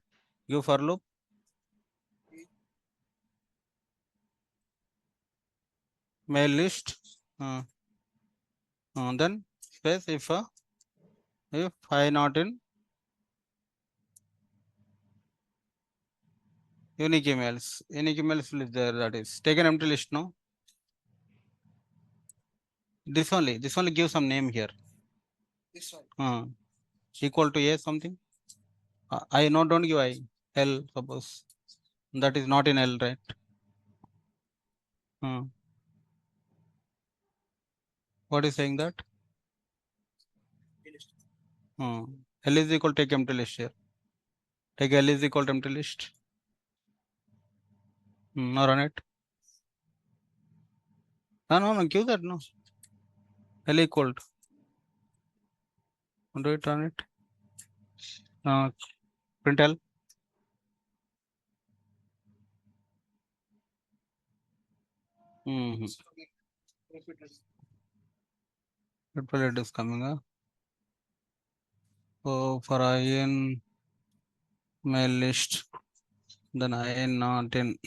Give for loop. Mail list. Then space if I not in unique emails. Unique emails is there. That is take an empty list. No. This only. This only give some name here. This one. Equal to a something. I no don't give I L suppose. That is not in L, right? What is saying that? Finished. L is equal to take empty list here. Take L is equal to empty list. Now run it. No, give that no. L equal to. Do it, run it. Print L. Repeated. Triple it is coming up. So for IN mail list, then IN not in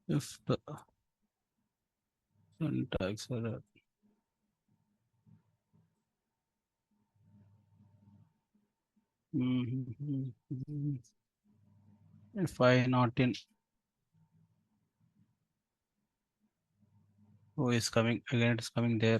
if the syntax error. If I not in, who is coming again? It's coming there.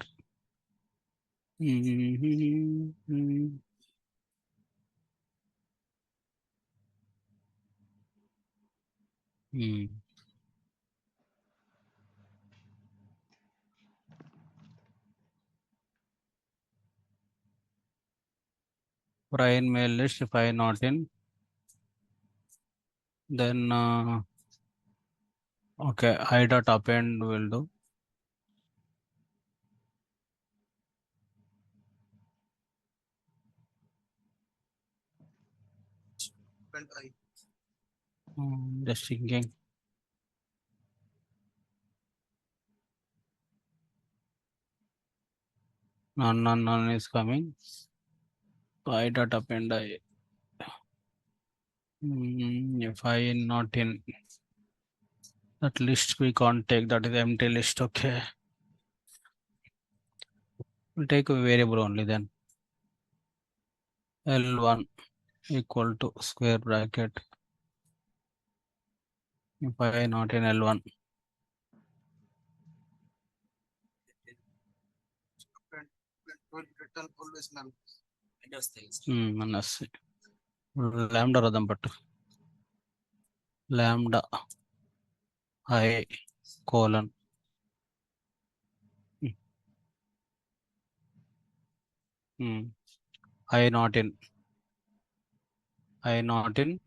For IN mail list, if I not in, then okay, I dot append will do. And I. Just thinking. None is coming. So I dot append I. If I not in that list, we can't take that is empty list. Okay, we'll take a variable only then. L1 equal to square bracket. If I not in L1. Return always none. Windows things. Manasi. Lambda radam pattu. Lambda I colon. I not in. I not in. Not in.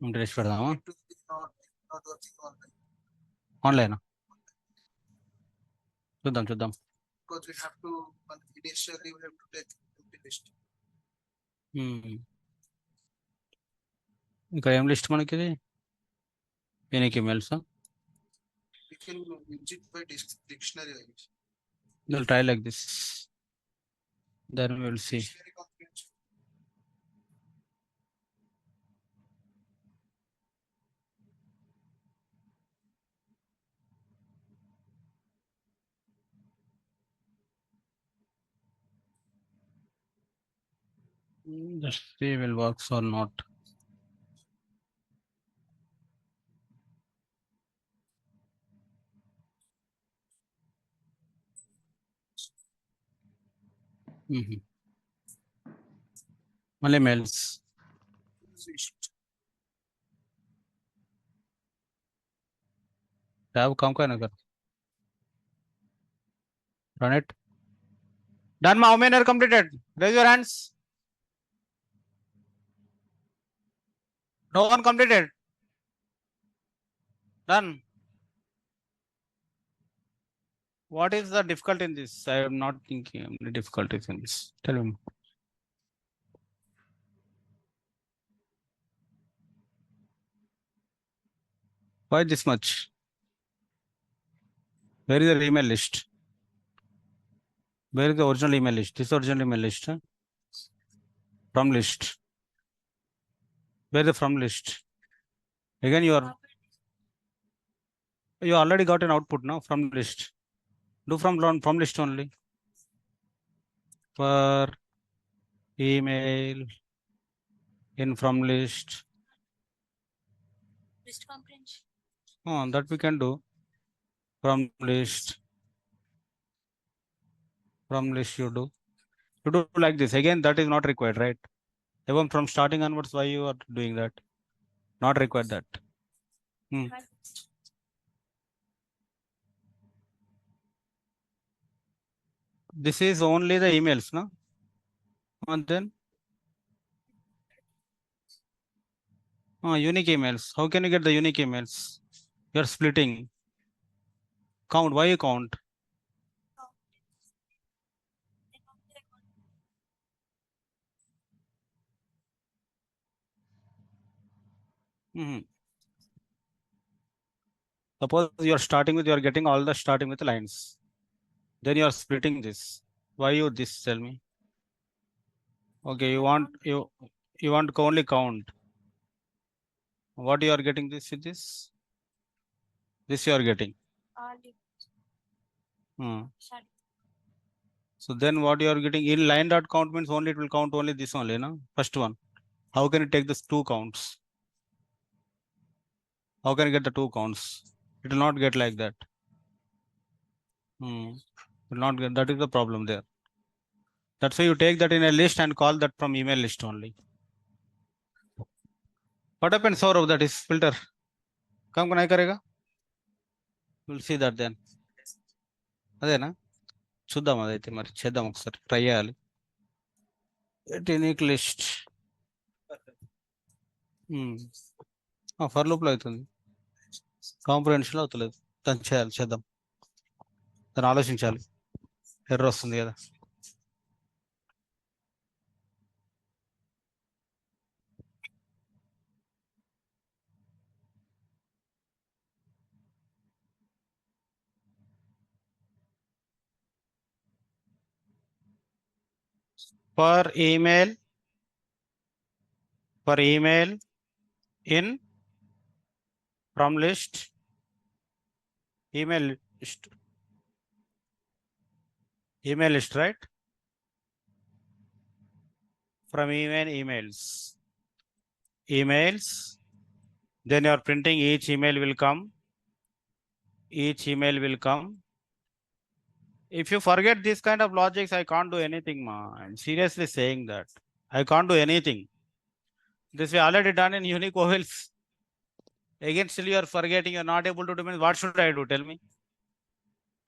Interest పెడదామా Not working online. Online చూద్దాం Because we have to initially we have to take empty list. ఇక్కడ ఏం list మనకి ఇది unique emails We can use it by dictionary. We'll try like this. Then we'll see. Just see will works or not. Only mails. Tab काम करना कर. Run it. Done. How many are completed? Raise your hands. No one completed. Done. What is the difficulty in this? I am not thinking the difficulties in this. Tell me. Why this much? Where is the email list? Where is the original email list? This original email list. Huh? From list. Where is the from list? Again, you already got an output now from list. Do from list only. For email in from list. List comprehension. Oh, that we can do. From list. From list you do. You do like this. Again, that is not required, right? Even from starting onwards, why you are doing that? Not required that. This is only the emails, no? And then unique emails. How can you get the unique emails? You're splitting. Count. Why you count? Suppose you're starting with, you're getting all the starting with lines. Then you're splitting this. Why you this? Tell me. Okay, you want only count. What you are getting this with this? This you are getting. Sorry. So then what you are getting in line dot count means only it will count only this only, no? First one. How can you take this two counts? How can you get the two counts? It will not get like that. Will not get, that is the problem there. That's why you take that in a list and call that from email list only. What happens over that is filter. Come nahi karega? We'll see that then. అదేనా చూద్దాం అదైతే మరి చేద్దాం ఒకసారి try చేయాలి unique list for loop లో అవుతుంది comprehension అవుతలేదు దాన్ని చేద్దాం దాన్ని ఆలోచించాలి ఎర్రర్ వస్తుంది కదా for email in from list email list right from emails then you are printing each email will come if you forget this kind of logics I can't do anything ma I'm seriously saying that I can't do anything this we already done in unique ovals again still you are forgetting you're not able to do means what should I do tell me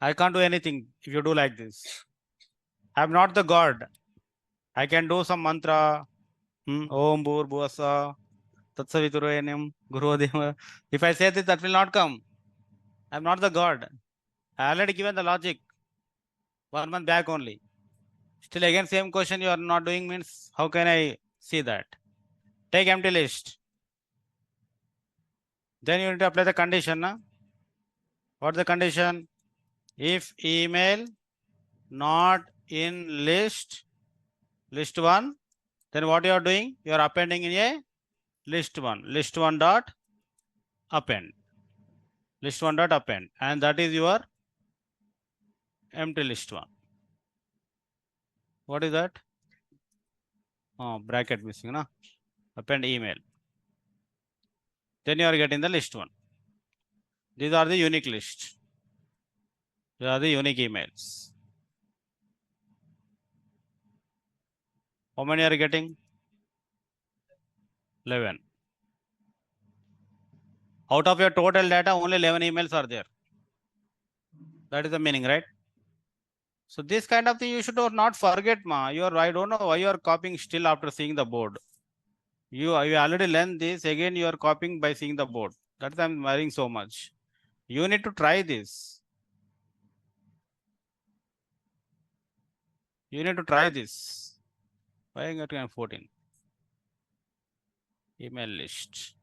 I can't do anything if you do like this I'm not the god I can do some mantra om bhur bhuvasa tatsaviturvarenyam gurudeva if I say this that will not come I'm not the god I already given the logic 1 month back only still again same question you are not doing means how can I see that take empty list then you need to apply the condition na? What's the condition if email not in list 1. Then what you are doing? You are appending in a list 1 dot append, and that is your empty list 1. What is that? Oh, bracket missing, na? Append email. Then you are getting the list 1. These are the unique list. These are the unique emails. How many are you getting? 11. Out of your total data, only 11 emails are there. That is the meaning, right? So this kind of thing you should not forget, ma. I don't know why you are copying still after seeing the board. You already learned this. Again, you are copying by seeing the board. That's why I'm worrying so much. You need to try this. You need to try this. Why I got 14? Email list.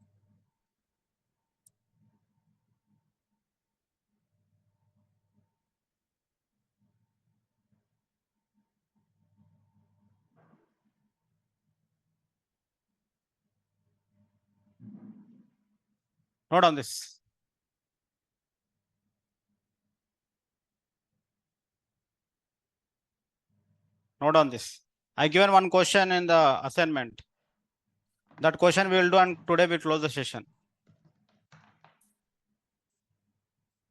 Note on this. Note on this. I given one question in the assignment. That question we will do, and today we close the session.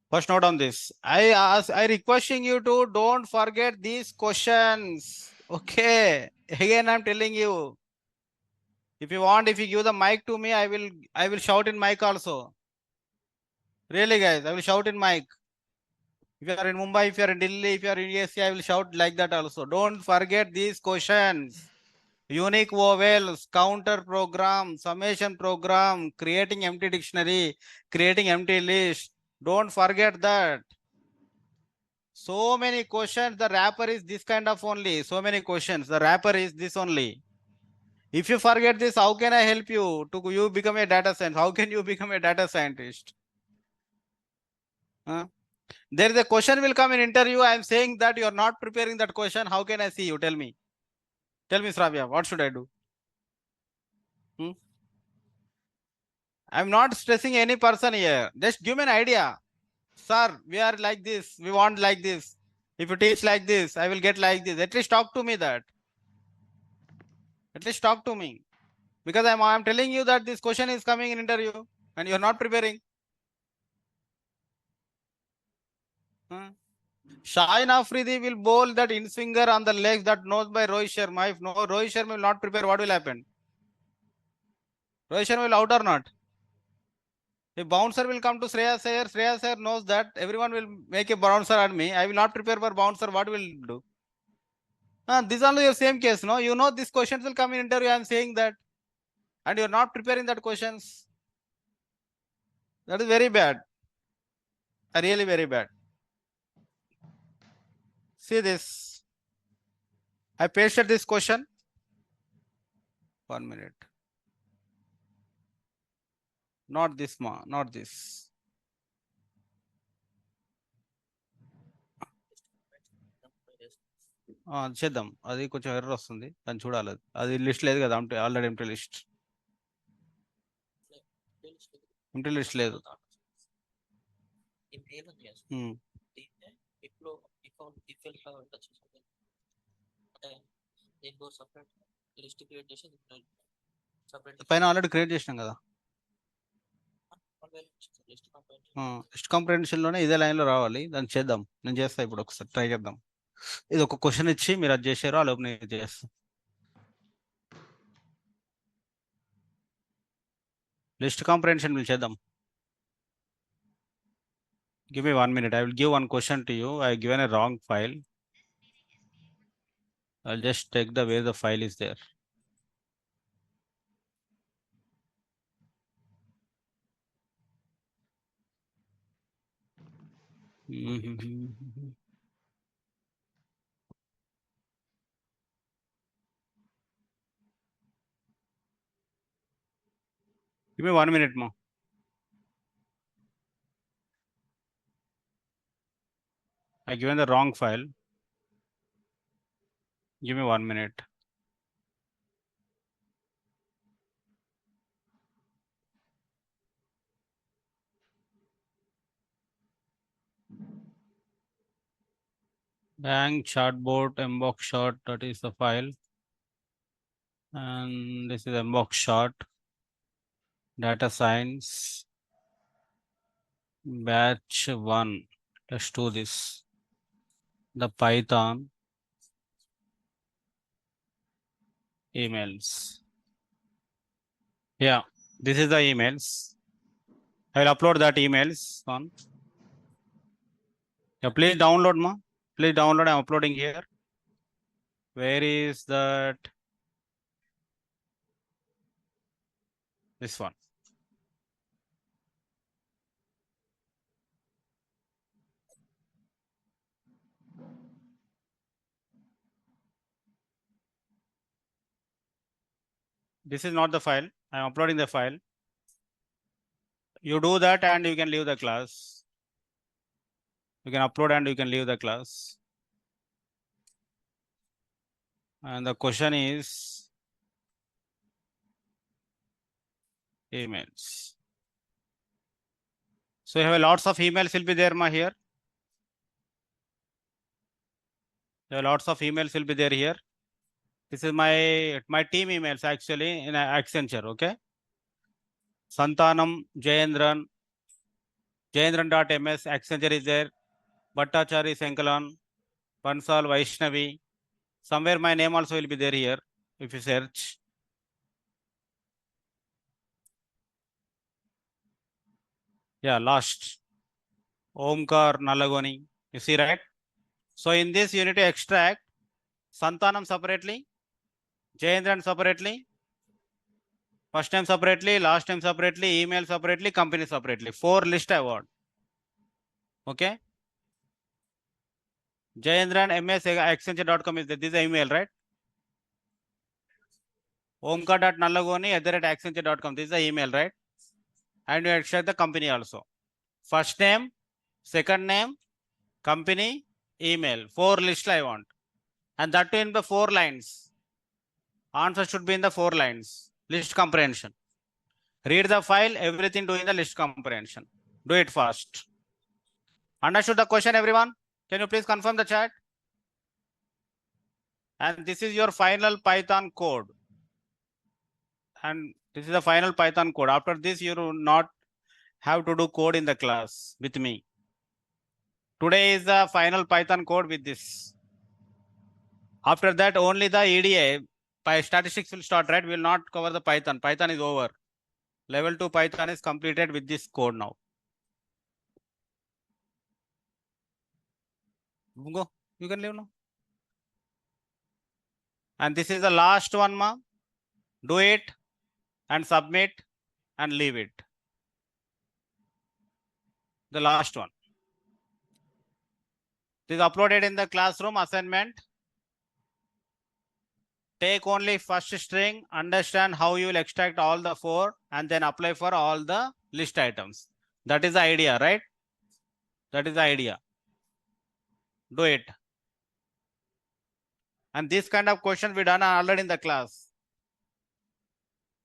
First note on this. I requesting you to don't forget these questions. Okay. Again, I'm telling you. If you want, if you give the mic to me, I will shout in mic also. Really, guys, I will shout in mic. If you are in Mumbai, if you are in Delhi, if you are in ESC, I will shout like that also. Don't forget these questions. Unique vowels, counter program, summation program, creating empty dictionary, creating empty list. Don't forget that. So many questions. The wrapper is this kind of only. So many questions. The wrapper is this only. If you forget this, how can I help you to you become a data scientist? How can you become a data scientist? Huh? There is a question will come in interview. I am saying that you are not preparing that question. How can I see you? Tell me. Tell me, Sravya, what should I do? I'm not stressing any person here. Just give me an idea. Sir, we are like this. We want like this. If you teach like this, I will get like this. At least talk to me that. At least talk to me. Because I'm telling you that this question is coming in interview and you're not preparing. Shaheen Afridi will bowl that in swinger on the legs that knows by Rohit Sharma. If no Rohit Sharma will not prepare, what will happen? Rohit Sharma will out or not? If bouncer will come to Shreyas Iyer knows that everyone will make a bouncer on me. I will not prepare for bouncer. What will do? This is only your same case, no? You know these questions will come in interview. I am saying that, and you are not preparing that questions. That is very bad. Really very bad. See this. I pasted this question. 1 minute. Not this, ma. Not this. చేద్దాం అది కొంచెం error వస్తుంది దాన్ని చూడాలి అది list లేదు కదా అంటే ఆల్రెడీ ఎంటీ లిస్ట్ లేదు పైన ఆల్రెడీ క్రియేట్ చేసినాం కదా లిస్ట్ కాంప్రిహెన్షన్ లోనే ఇదే లైన్ లో రావాలి దాన్ని చేద్దాం నేను చేస్తా ఇప్పుడు ఒకసారి ట్రై చేద్దాం ఇది ఒక క్వశ్చన్ ఇచ్చి మీరు అది చేశారో ఆ లోపు నేను చేస్తాను లిస్ట్ కాంప్రిహెన్షన్ మీరు చేద్దాం give me 1 minute. I will give one question to you. I given a wrong file. I'll just take the where the file is there. Give me 1 minute more. I given the wrong file. Give me 1 minute. Bank chartboard mbox shot, that is the file. And this is mbox shot. Data science. Batch 1. Let's do this. The Python emails. Yeah, this is the emails. I will upload that emails on. Yeah, please download, ma. Please download. I'm uploading here. Where is that? This one. This is not the file. I'm uploading the file. You do that and you can leave the class. You can upload and you can leave the class. And the question is emails. So you have lots of emails will be there, ma, here. There are lots of emails will be there here. This is my team emails actually in Accenture, okay? Santanam, Jayendran, Jayendran.ms, Accenture is there. Bhattachari Senkalan, Bansal Vaishnavi. Somewhere my name also will be there here if you search. Yeah, last. Omkar Nalagoni. You see, right? So in this you need to extract Santanam separately, Jayendran separately, first name separately, last name separately, email separately, company separately. 4 list I want. Okay. Jayendran ms accenture.com is this is the email, right? omkar.nallagoni@accenture.com. This is the email, right? And you extract the company also. First name, second name, company, email. 4 list I want. And that in the 4 lines. Answer should be in the 4 lines. List comprehension. Read the file, everything do in the list comprehension. Do it fast. Understood the question, everyone? Can you please confirm the chat? And this is your final Python code. And this is the final Python code. After this, you do not have to do code in the class with me. Today is the final Python code with this. After that, only the EDA by statistics will start, right? We will not cover the Python. Python is over. Level 2 Python is completed with this code now. Go. You can leave now. And this is the last one, ma. Do it and submit and leave it. The last one. This is uploaded in the classroom assignment. Take only first string, understand how you will extract all the 4 and then apply for all the list items. That is the idea, right? That is the idea. Do it. And this kind of questions we done already in the class.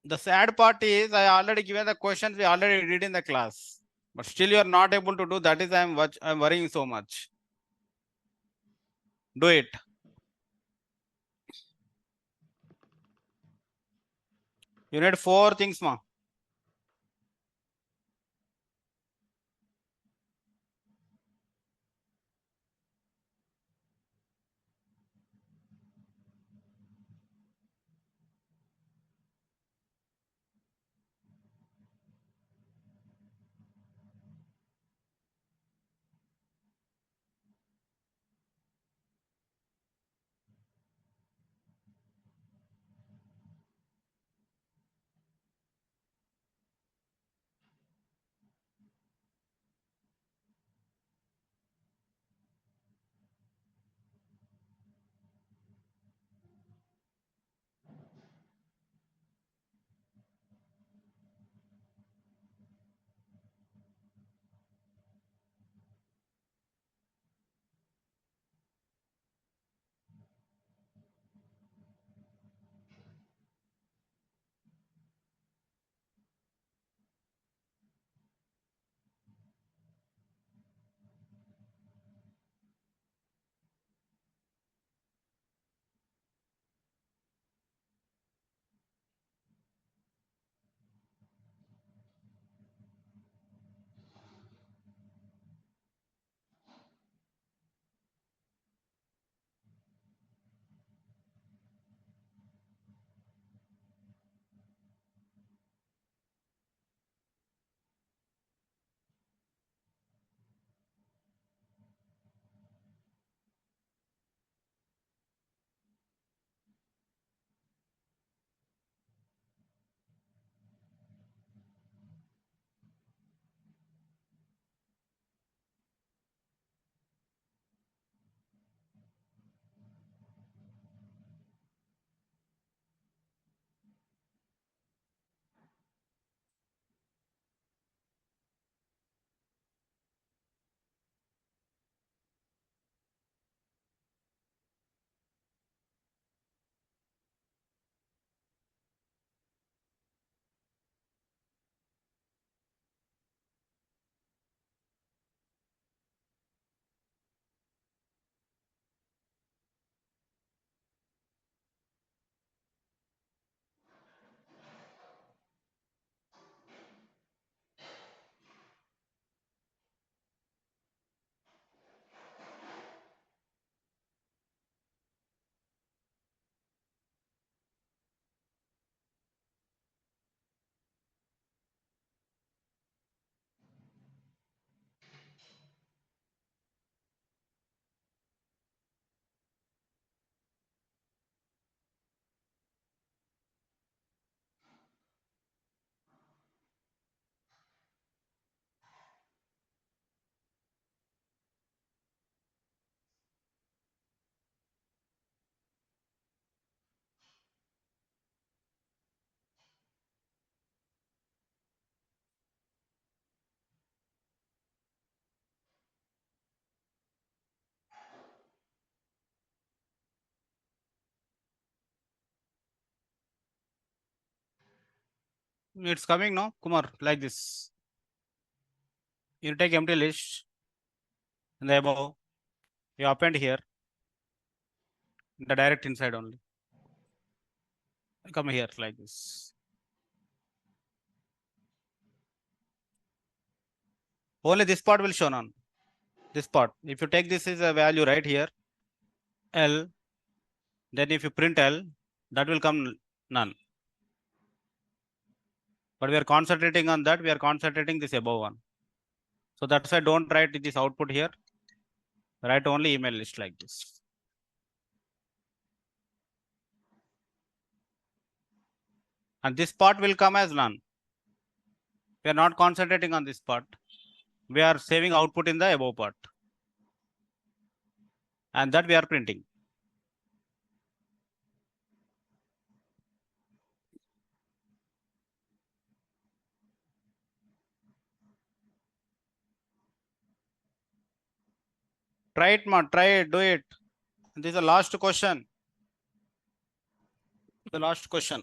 The sad part is I already given the questions we already did in the class. But still you are not able to do. That is I'm worrying so much. Do it. You need 4 things, ma. It's coming now, Kumar, like this. You take empty list in the above. You append here. The direct inside only. Come here like this. Only this part will show on. This part. If you take this is a value right here, L, then if you print L, that will come none. But we are concentrating on that. We are concentrating this above one. So that's why don't write this output here. Write only email list like this. And this part will come as none. We are not concentrating on this part. We are saving output in the above part. And that we are printing. Try it, man. Try it. Do it. This is the last question. The last question.